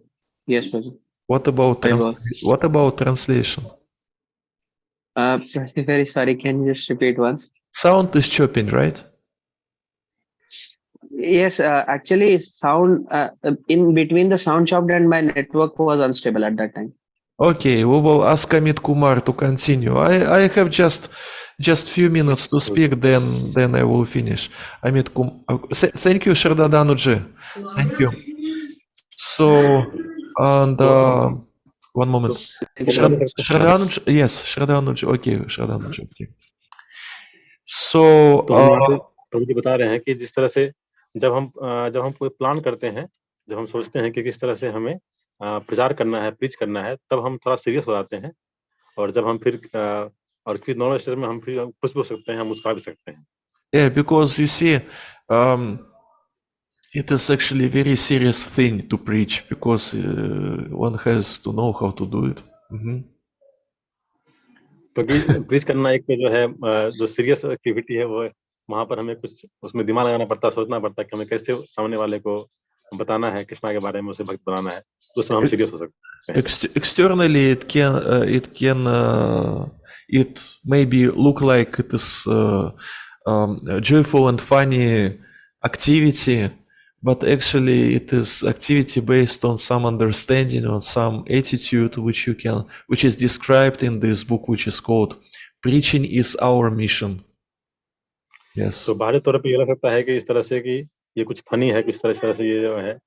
Yes, Prabhuji. What about translation? Very sorry, can you just repeat once? Sound is chopping, right? Yes, actually sound in between the sound chopped and my network was unstable at that time. Okay, we will ask Amit Kumar to continue. I have just few minutes to speak, then I will finish. Amit Kumar, thank you, Shardadanuji. Thank you. So And one moment. Shraddhanuj, yes, Shraddhanuj, okay, Shraddhanuj, okay. So तो हम यहाँ पे प्रभु जी बता रहे हैं कि जिस तरह से जब हम कोई प्लान करते हैं, जब हम सोचते हैं कि किस तरह से हमें प्रचार करना है, प्रीच करना है, तब हम थोड़ा सीरियस हो जाते हैं, और जब हम फिर और फिर नॉर्मल स्टेज में हम फिर खुश भी हो सकते हैं, हम मुस्कुरा भी सकते हैं. yeah, because you see, it is actually a very serious thing to preach, because one has to know how to do it. क्योंकि प्रीच करना एक जो है जो सीरियस एक्टिविटी है, वो वहाँ पर हमें कुछ उसमें दिमाग लगाना पड़ता है, सोचना पड़ता है कि हमें कैसे सामने वाले को बताना है, कृष्णा के बारे में उसे भक्त बनाना है, तो उसमें हम सीरियस हो सकते हैं. Externally, it maybe look like it is joyful and funny activity, but actually it is activity based on some understanding, on some attitude, which is described in this book, which is called "Preaching is Our Mission." Yes. तो बाहरी तौर पे ये लग सकता है कि इस तरह से कि ये कुछ फनी है, किस तरह से ये जो है,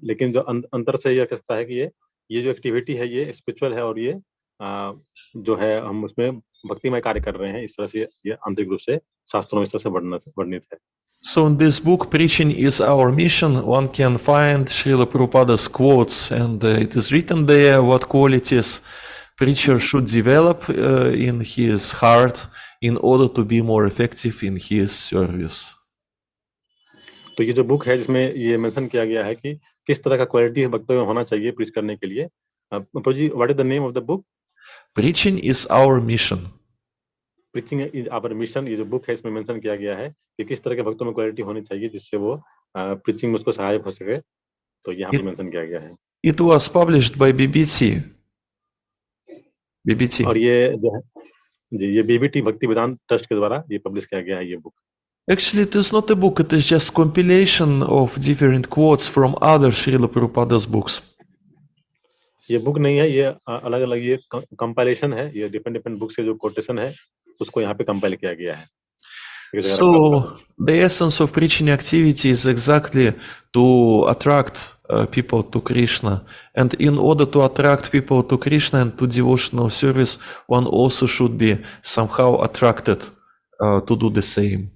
लेकिन जो अंतर से ये कहता है कि ये जो एक्टिविटी है ये स्पिरिचुअल है, और ये जो है हम उसमें भक्तिमय कार्य कर रहे हैं. इस तरह से ये आंतरिक रूप से शास्त्रों में इस तरह से वर्णित है. So in this book, Preaching is Our Mission, one can find Srila Prabhupada's quotes, and it is written there what qualities preacher should develop in his heart in order to be more effective in his service. तो ये जो book है जिसमें ये mention किया गया है कि किस तरह का क्वालिटी भक्तों में होना चाहिए प्रीच करने के लिए. Prabhuji, what is the name of the book? Preaching is Our Mission. Preaching is our mission. ये जो बुक है इसमें मेंशन किया गया है कि किस तरह के भक्तों में क्वालिटी होनी चाहिए जिससे वो प्रीचिंग में उसको सहायक हो सके. तो यहाँ पे मेंशन किया गया है. It was published by BBT. और ये जो है जी, ये बीबीटी भक्ति वेदांत ट्रस्ट के द्वारा ये पब्लिश किया गया है ये book. Actually, it is not a book, it is just compilation of different quotes from other Srila Prabhupada's books. ये बुक नहीं है, ये अलग अलग ये कंपाइलेशन है, ये डिफरेंट बुक्स के जो कोटेशन है उसको यहाँ पे कंपाइल किया गया है. So the essence of preaching activity is exactly to attract people to Krishna, and in order to attract people to Krishna and to devotional service, one also should be somehow attracted to do the same.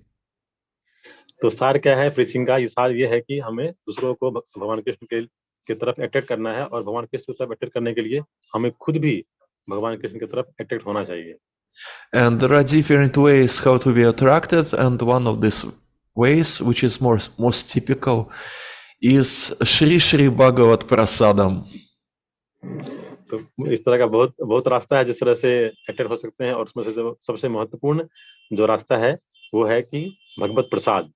तो सार क्या है preaching का? ये सार ये है कि हमें दूसरों को भगवान कृष्ण की तरफ अट्रैक्ट करना है, और भगवान कृष्ण की तरफ अट्रैक्ट करने के लिए हमें खुद भी भगवान कृष्ण की तरफ अट्रैक्ट होना चाहिए. And there are different ways how to be attracted, and one of these ways, which is most typical, is Shri Bhagavat Prasadam. तो इस तरह का बहुत रास्ता है जिस तरह से अट्रैक्ट हो सकते हैं, और उसमें से सबसे महत्वपूर्ण जो रास्ता है वो है कि भगवत प्रसाद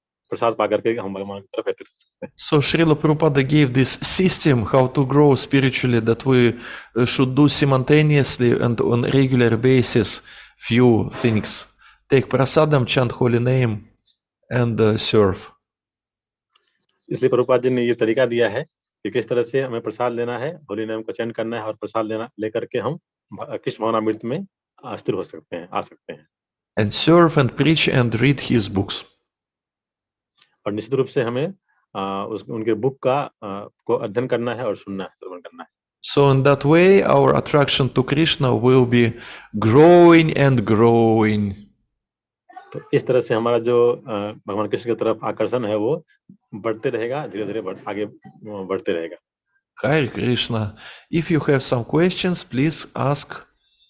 पा करके हम भगवान की तरफ अट्रैक्ट हो सकते हैं. So Srila Prabhupada gave this system how to grow spiritually, that we should do simultaneously and on regular basis few things. Take prasadam, chant holy name, and serve. इसलिए प्रभुपाद जी ने ये तरीका दिया है कि किस तरह से हमें प्रसाद लेना है, होली नाम का चयन करना है, और प्रसाद लेकर के हम कृष्ण भावनामृत में स्थिर हो सकते हैं, आ सकते हैं. And serve and preach and read his books. और निश्चित रूप से हमें उनके बुक को अध्ययन करना है और सुनना है, श्रवण करना है. So in that way, our attraction to Krishna will be growing and growing. तो इस तरह से हमारा जो भगवान कृष्ण की तरफ आकर्षण है वो बढ़ते रहेगा, धीरे-धीरे आगे बढ़ते रहेगा. Hare Krishna. If you have some questions, please ask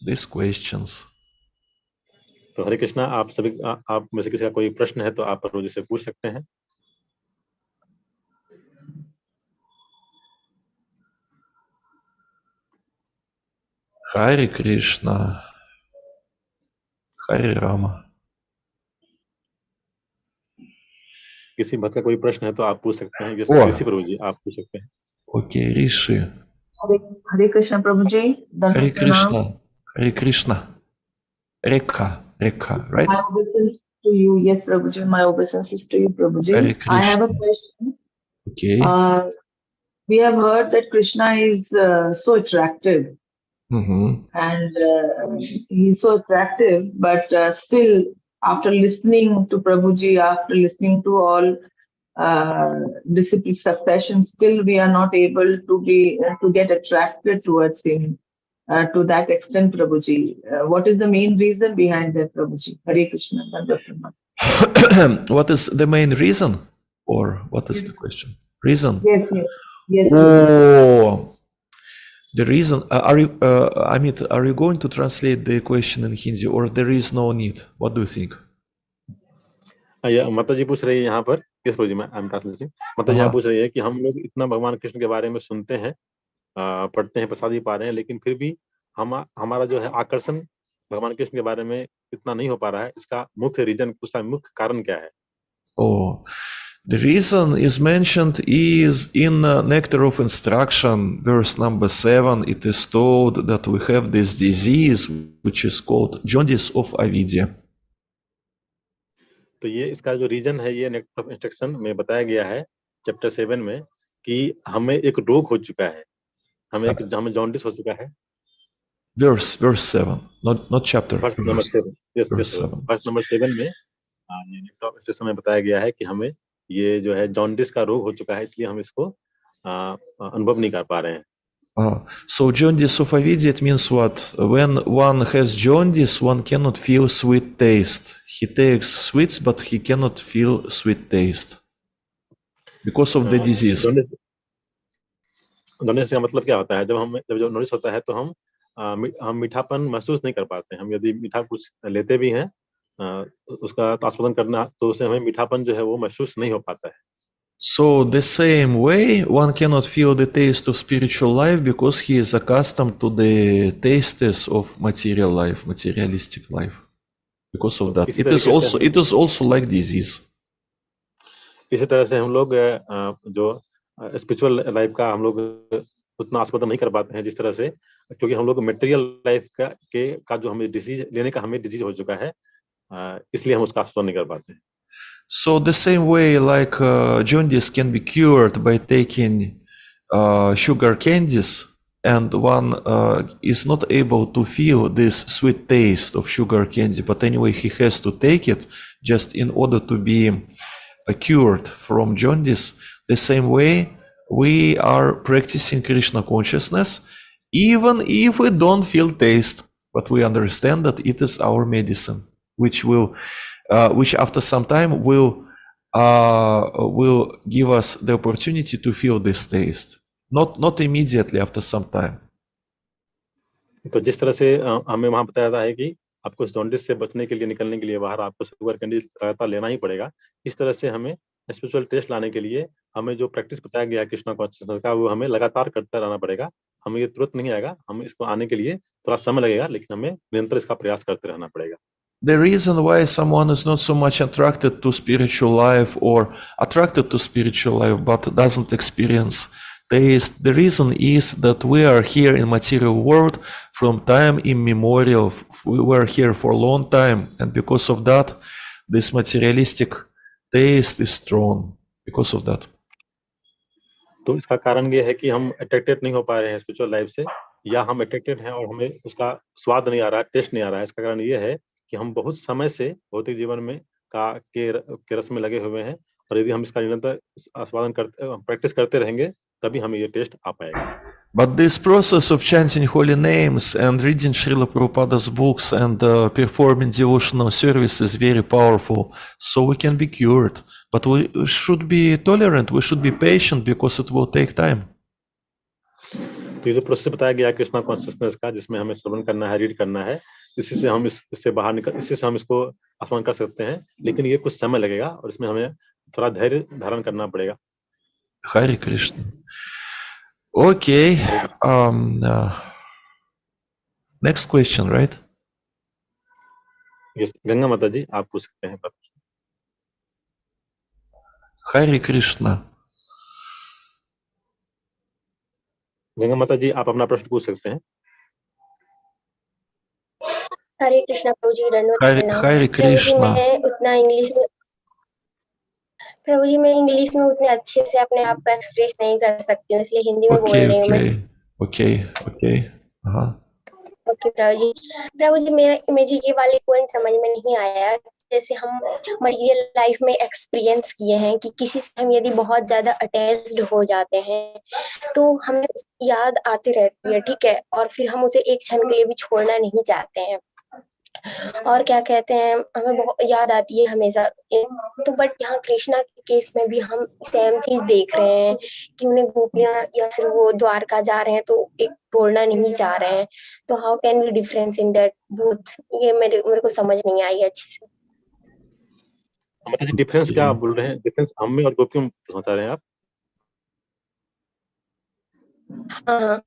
these questions. तो हरे कृष्णा, आप में से किसी का कोई प्रश्न है तो आप प्रभुजी से पूछ सकते हैं. Hare Krishna. Hare Rama. किसी भक्त का कोई प्रश्न है तो आप पूछ सकते हैं. किसी प्रभुजी आप पूछ सकते हैं. Okay, Rishi. Hare Krishna, Prabhuji. Hare Krishna. Hare Krishna. Rekha, right? My obeisance to you. Yes, Prabhuji. My obeisance to you, Prabhuji. Hare Krishna. I have a question. Okay. We have heard that Krishna is so attractive. And he's so attractive, but still, after listening to Prabhuji, after listening to all disciple succession, still we are not able to get attracted towards him to that extent, Prabhuji. What is the main reason behind that, Prabhuji? Hare Krishna. What is the main reason, or what is the question? Reason? Yes, yes, yes, Oh, the reason. Amit, are you going to translate the question in Hindi, or there is no need? What do you think? माता जी पूछ रही है यहाँ पर, किस प्रभु जी, मैं I am translating. माता जी यहाँ पूछ रही है कि हम लोग इतना भगवान कृष्ण के बारे में सुनते हैं, पढ़ते हैं, प्रसाद भी पा रहे हैं, लेकिन फिर भी हमारा जो है आकर्षण भगवान कृष्ण के बारे में इतना नहीं हो पा रहा है। इसका मुख्य रीजन, उसका मुख्य कारण क्या है? Oh, the reason is mentioned is in Nectar of Instruction, verse number 7. It is told that we have this disease which is called jaundice of avidya. तो ये इसका जो रीजन है, ये नेक्टर ऑफ इंस्ट्रक्शन में बताया गया है चैप्टर 7 में कि हमें एक रोग हो चुका है, हमें जॉन्डिस हो चुका है। Verse 7, not chapter. Verse number 7. Yes, verse 7. Verse number 7 में ये नेक्टर ऑफ इंस्ट्रक्शन में बताया गया है कि हमें ये जो है जॉन्डिस का रोग हो चुका है, इसलिए हम इसको अनुभव नहीं कर पा रहे हैं। So jaundice of avidya, it means what? When one has jaundice, one cannot feel sweet taste. He takes sweets, but he cannot feel sweet taste because of the disease. Jaundice का मतलब क्या होता है? जब जॉन्डिस होता है तो हम मीठापन महसूस नहीं कर पाते हैं। हम यदि मीठा कुछ लेते भी हैं, उसका आस्वादन करना, तो उसे हमें मीठापन जो है वो महसूस नहीं हो पाता है। So the same way, one cannot feel the taste of spiritual life because he is accustomed to the tastes of material life, materialistic life. Because of that, it is also like disease. इसी तरह से हम लोग जो spiritual life का हम लोग उतना आस्वादन नहीं कर पाते हैं जिस तरह से, क्योंकि हम लोग मटेरियल लाइफ का जो हमें डिजीज लेने का हमें डिजीज हो चुका है, इसलिए हम उसका आस्वादन नहीं कर पाते हैं। So the same way, like jaundice can be cured by taking sugar candies, and one is not able to feel this sweet taste of sugar candy, but anyway he has to take it just in order to be cured from jaundice. The same way we are practicing Krishna consciousness, even if we don't feel taste, but we understand that it is our medicine, which after some time will give us the opportunity to feel this taste, not immediately, after some time. तो जिस तरह से हमें वहां बताया जाता है कि आपको इस जॉन्डिस से बचने के लिए, निकलने के लिए बाहर आपको शुगर कैंडी लगातार लेना ही पड़ेगा, इस तरह से हमें स्पिरिचुअल टेस्ट लाने के लिए हमें जो प्रैक्टिस बताया गया है कृष्णा कॉन्शियसनेस का, वो हमें लगातार करता रहना पड़ेगा। हमें ये तुरंत नहीं आएगा, हम इसको आने के लिए थोड़ा समय लगेगा, लेकिन हमें निरंतर इसका प्रयास करते रहना पड़ेगा। The reason why someone is not so much attracted to spiritual life, or attracted to spiritual life but doesn't experience taste, the reason is that we are here in material world from time immemorial. We were here for a long time, and because of that, this materialistic taste is strong. Because of that. तो इसका कारण ये है कि हम attracted नहीं हो पा रहे हैं स्पिरिचुअल लाइफ से, या हम अट्रैक्टेड हैं और हमें उसका स्वाद नहीं आ रहा है, टेस्ट नहीं आ रहा है। इसका कारण ये है कि हम बहुत समय से भौतिक जीवन में के रस में लगे हुए हैं, और यदि हम इसका निरंतर आस्वादन करते, प्रैक्टिस करते रहेंगे, तभी हमें ये टेस्ट आ पाएगा। But this process of chanting holy names and reading Srila Prabhupada's books and performing devotional service is very powerful, so we can be cured. But we should be tolerant, we should be patient, because it will take time. तो ये जो process बताया गया Krishna consciousness का, जिसमें हमें श्रवण करना है, रीड करना है, इसी से हम इससे बाहर निकल, इसी से हम इसको आस्वादन कर सकते हैं, लेकिन ये कुछ समय लगेगा और इसमें हमें थोड़ा धैर्य धारण करना पड़ेगा। Hare Krishna. Okay. Next question, right? Yes, Ganga माता जी, आप पूछ सकते हैं। Hare Krishna. गंगा माता जी, आप अपना प्रश्न पूछ सकते हैं। हरे कृष्णा प्रभुजी, हरे कृष्णा। मैं उतना इंग्लिश में, प्रभुजी मैं इंग्लिश में उतने अच्छे से अपने आप को एक्सप्रेस नहीं कर सकती हूँ, इसलिए हिंदी में बोल रही हूँ मैं। ओके। ओके प्रभुजी, मुझे ये वाले पॉइंट समझ में नहीं आया जैसे हम मटेरियल लाइफ में एक्सपीरियंस किए हैं कि किसी से हम यदि बहुत ज्यादा अटैच्ड हो जाते हैं तो हमें उसकी याद आती रहती है, ठीक है, और फिर हम उसे एक क्षण के लिए भी छोड़ना नहीं चाहते हैं। और क्या कहते हैं, हमें बहुत याद आती है हमेशा। तो बट यहाँ कृष्णा के केस में भी हम सेम चीज देख रहे हैं कि उन्हें गोपियां या फिर वो द्वारका जा रहे हैं तो एक छोड़ना नहीं चाह रहे हैं। तो how can we difference in that both, ये मेरे मेरे को समझ नहीं आई अच्छे से। मतलब डिफरेंस क्या आप बोल रहे हैं? डिफरेंस हम में और गोपियों में सोच रहे हैं आप? हाँ हाँ।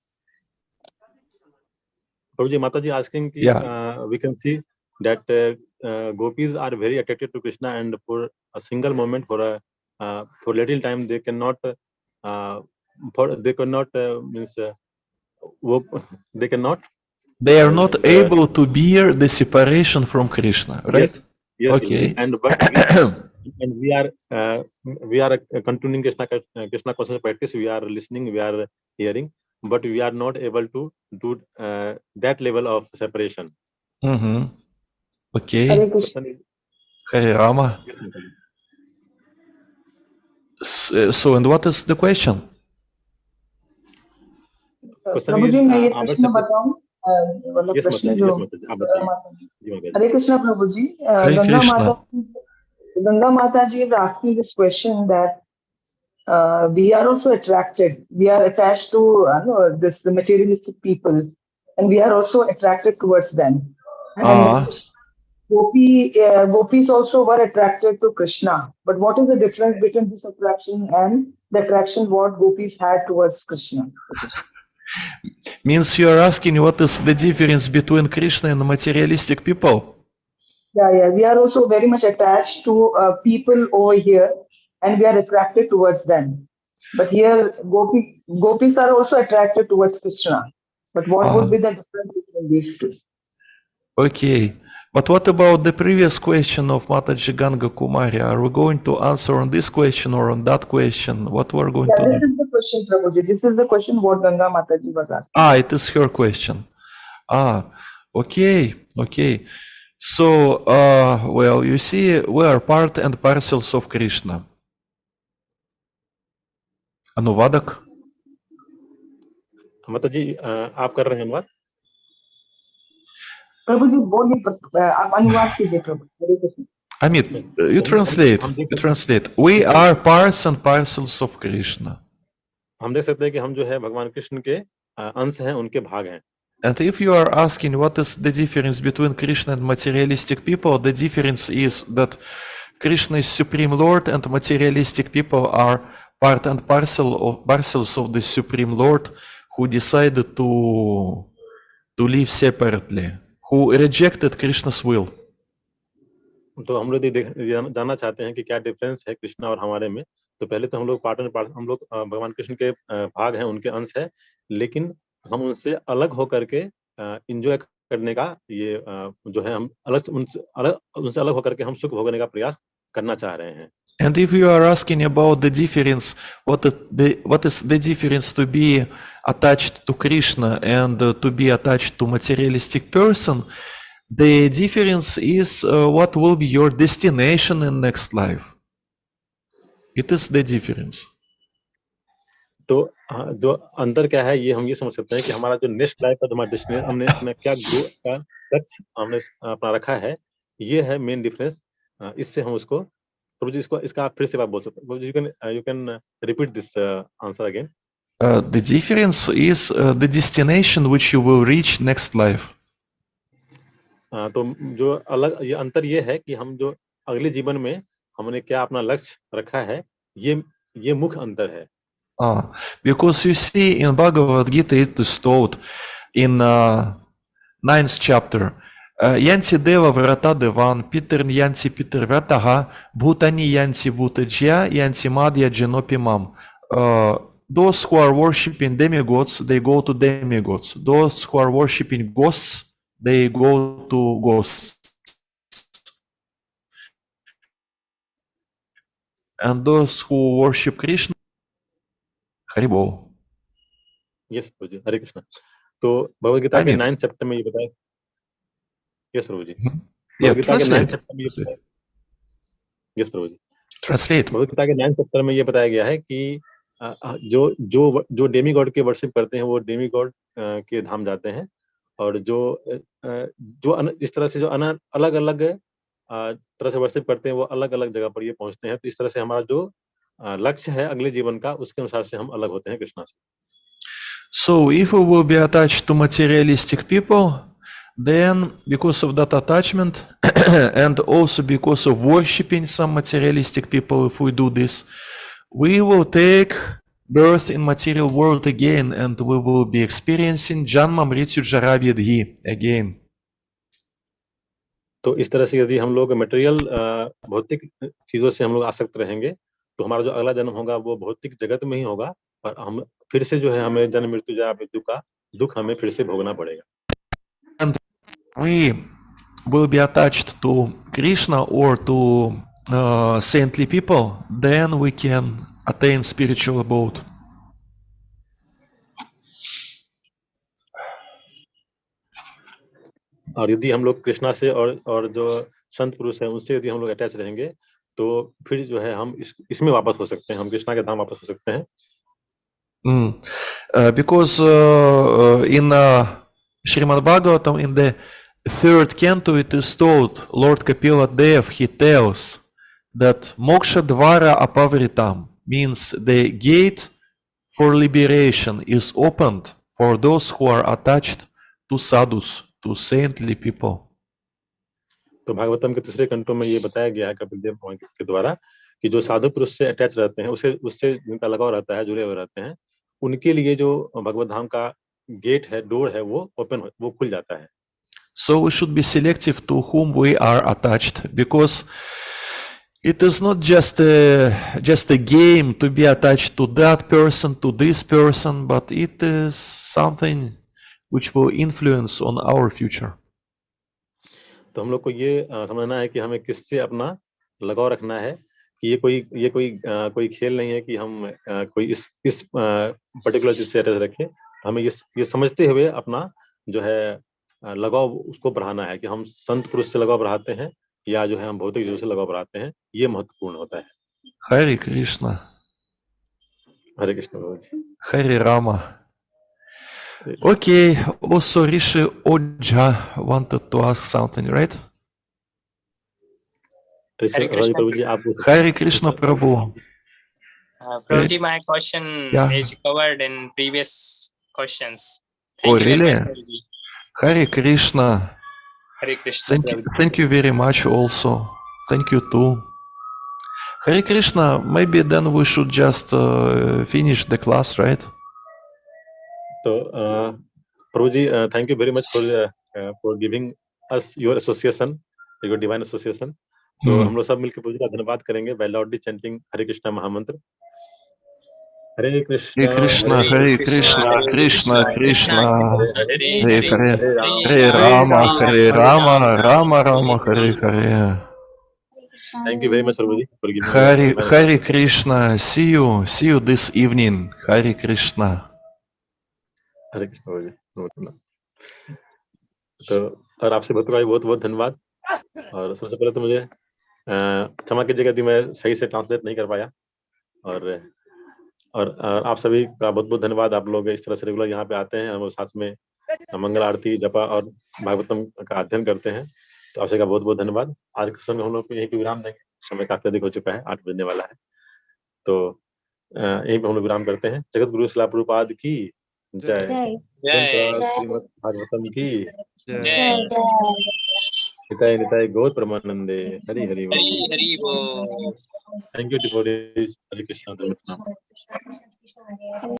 प्रभु जी, माता जी आस्किंग कि Yeah. we can see that gopis are very attracted to Krishna, and for a single moment, for little time, they cannot means they cannot They are not means, able to bear the separation from Krishna, right? yes, Okay. and but we are continuing Krishna consciousness practice. We are listening, we are hearing, but we are not able to do that level of separation. Mm-hmm. Okay. Hare Krishna. Question is, Hare Rama. yes, Mataji. So, and what is the question? Question Prabhu is, जी मैं ये our प्रश्न success. बताऊं, मतलब Yes, प्रश्न Mataji. जो Yes, Mataji. आप बताइए. माता जी। जी माताजी. हरे कृष्णा प्रभु जी। Hare Ganga Mata ji is asking this question that we are also attracted, we are attached to the materialistic people, and we are also attracted towards them. And gopis also were attracted to Krishna. But what is the difference between this attraction and the attraction what gopis had towards Krishna? Means you are asking what is the difference between Krishna and materialistic people? Yeah. We are also very much attached to people over here, and we are attracted towards them. But here, gopis are also attracted towards Krishna. But what would be the difference between these two? Okay. But what about the previous question of Mataji Ganga Kumari? Are we going to answer on this question or on that question? What we're going to do? This is the question, Prabhuji. This is the question what Ganga Mataji was asking. It is her question. Okay. So, well, you see, we are part and parcels of Krishna. Anuvadak? माताजी, आप कर रहे हैं अनुवाद? प्रभुजी बोलिए, आप अनुवाद कीजिए प्रभु। Amit, you translate. We are parts and parcels of Krishna. हम देख सकते हैं कि हम जो है भगवान कृष्ण के अंश हैं, उनके भाग हैं। And if you are asking what is the difference between Krishna and materialistic people, the difference is that Krishna is Supreme Lord and materialistic people are part and parcels of the Supreme Lord who decided to live separately, who rejected Krishna's will. तो हम लोग जानना चाहते हैं कि क्या difference है कृष्णा और हमारे में। तो पहले तो हम लोग हम लोग भगवान कृष्ण के भाग हैं, उनके अंश है, लेकिन हम उनसे अलग होकर के एंजॉय करने का ये जो है, हम उनसे अलग होकर के हम सुख भोगने का प्रयास करना चाह रहे हैं। And if you are asking about the difference, what is the difference to be attached to Krishna and to be attached to materialistic person, the difference is what will be your destination in next life. It is the difference. तो जो अंतर क्या है, ये हम ये समझ सकते हैं कि हमारा जो नेक्स्ट लाइफ का हमारा डेस्टिनेशन, हमने अपना क्या लक्ष्य हमने अपना रखा है, ये है मेन डिफरेंस। इससे हम उसको, प्रभु जी, इसका आप फिर से बात बोल सकते हैं? You can repeat this answer again. The difference is the destination which you will reach next life. तो जो ये अंतर ये है कि हम जो अगले जीवन में हमने क्या अपना लक्ष्य रखा है, ये मुख्य अंतर है। Because you see in Bhagavad Gita it is told in 9th chapter, Yanti Deva Vrata Devan, Peter Yanti Peter Vrataha, Bhutani Yanti Bhutajya, Yanti Madhya Janopimam. Those who are worshipping demigods, they go to demigods. Those who are worshipping ghosts, they go to ghosts. And those who worship Krishna, Haribol. Yes प्रभु जी, हरे कृष्ण। तो भगवद गीता के 9th chapter में ये बताया। Yes प्रभु जी, भगवद गीता के 9th चैप्टर में ये बताया। यस प्रभु जी। Translate. भगवद गीता के 9 चैप्टर में ये बताया गया है कि जो जो जो डेमी गॉड के वर्शिप करते हैं वो डेमी गॉड के धाम जाते हैं, और इस तरह से जो अलग अलग तरह से वर्शिप करते हैं वो अलग अलग जगह पर ये पहुंचते हैं। तो इस तरह से हमारा जो लक्ष्य है अगले जीवन का, उसके अनुसार से हम अलग होते हैं कृष्णा से। So if we will be attached to materialistic people, then because of that attachment and also because of worshipping some materialistic people, if we do this, we will take birth in material world again, and we will be experiencing Janma Mrityu Jara Vidhi again. तो इस तरह से यदि हम लोग material भौतिक चीजों से हम लोग आसक्त रहेंगे तो हमारा जो अगला जन्म होगा वो भौतिक जगत में ही होगा, और हम फिर से जो है हमें जन्म मृत्यु जरा मृत्यु का दुख हमें फिर से भोगना पड़ेगा। And we will be attached to Krishna or to saintly people, then we can attain spiritual abode. और यदि हम लोग कृष्णा से और जो संत पुरुष हैं उनसे यदि हम लोग अटैच रहेंगे तो फिर जो है हम इसमें वापस हो सकते हैं, हम कृष्णा के धाम वापस हो सकते हैं। Because in Srimad Bhagavatam, in the 3rd canto, it is told, Lord Kapila Dev, he tells that Moksha Dvara Apavritam means the gate for liberation is opened for those who are attached to sadhus, to saintly people. तो भागवतम के 3 कंटों में ये बताया गया है कपिल देव के द्वारा कि जो साधु पुरुष से अटैच रहते हैं, उससे जिनका लगाव रहता है, जुड़े हुए रहते हैं, उनके लिए जो भगवत धाम का गेट है, डोर है, वो खुल जाता है। So we should be selective to whom we are attached, because it is not just a game to be attached to that person, to this person, but it is something which will influence on our future. तो हम लोग को ये समझना है कि हमें किससे अपना लगाव रखना है, कि ये कोई खेल नहीं है कि हम कोई इस पर्टिकुलर चीज से अटैच रखें। हमें ये समझते हुए अपना जो है लगाव उसको बढ़ाना है कि हम संत पुरुष से लगाव बढ़ाते हैं या जो है हम भौतिक चीजों से लगाव बढ़ाते हैं, ये महत्वपूर्ण होता है। Hare Krishna. Hare Krishna. Hare Rama. Okay, also Rishi Ojha wanted to ask something, right? Hare Krishna. Hare Krishna Prabhu. Prabhuji, my question is covered in previous questions. Thank you really? very much, Prabhuji. Hare Krishna. Hare Krishna. Thank you very much also. Thank you too. Hare Krishna, maybe then we should just finish the class, right? So, Prabhuji, thank you very much for giving us your association, your divine association. So, हम लोग सब मिलकर प्रभु जी का धन्यवाद करेंगे by loudly chanting हरे कृष्णा महामंत्र। हरे Krishna Hare Krishna, Krishna Krishna, Hare Rama, Hare Rama, Rama Rama, Hare Hare. Thank you very much, Prabhuji, for giving Hare Krishna. See you this evening. Hare Krishna. हरे कृष्ण प्रभुजी। तो और आपसे बहुत बहुत धन्यवाद। और सबसे पहले तो मुझे क्षमा कीजिएगा यदि मैं सही से ट्रांसलेट नहीं कर पाया, और आप सभी का बहुत बहुत धन्यवाद। आप लोग इस तरह से रेगुलर यहाँ पे आते हैं, हम साथ में मंगल आरती, जपा और भागवतम का अध्ययन करते हैं, तो आप सभी का बहुत बहुत धन्यवाद। आज के समय हम लोग यहीं पे विराम देंगे, समय काफी अधिक हो चुका है, 8 बजने वाला है, तो यहीं पे हम लोग विराम करते हैं। जगत गुरु श्रील प्रभुपाद की जय। श्रीमद् भागवतम की जय। निताय निताय गौर परमानंदे। हरि हरि बोल। हरि बोल। Thank you devotees. Hare Krishna.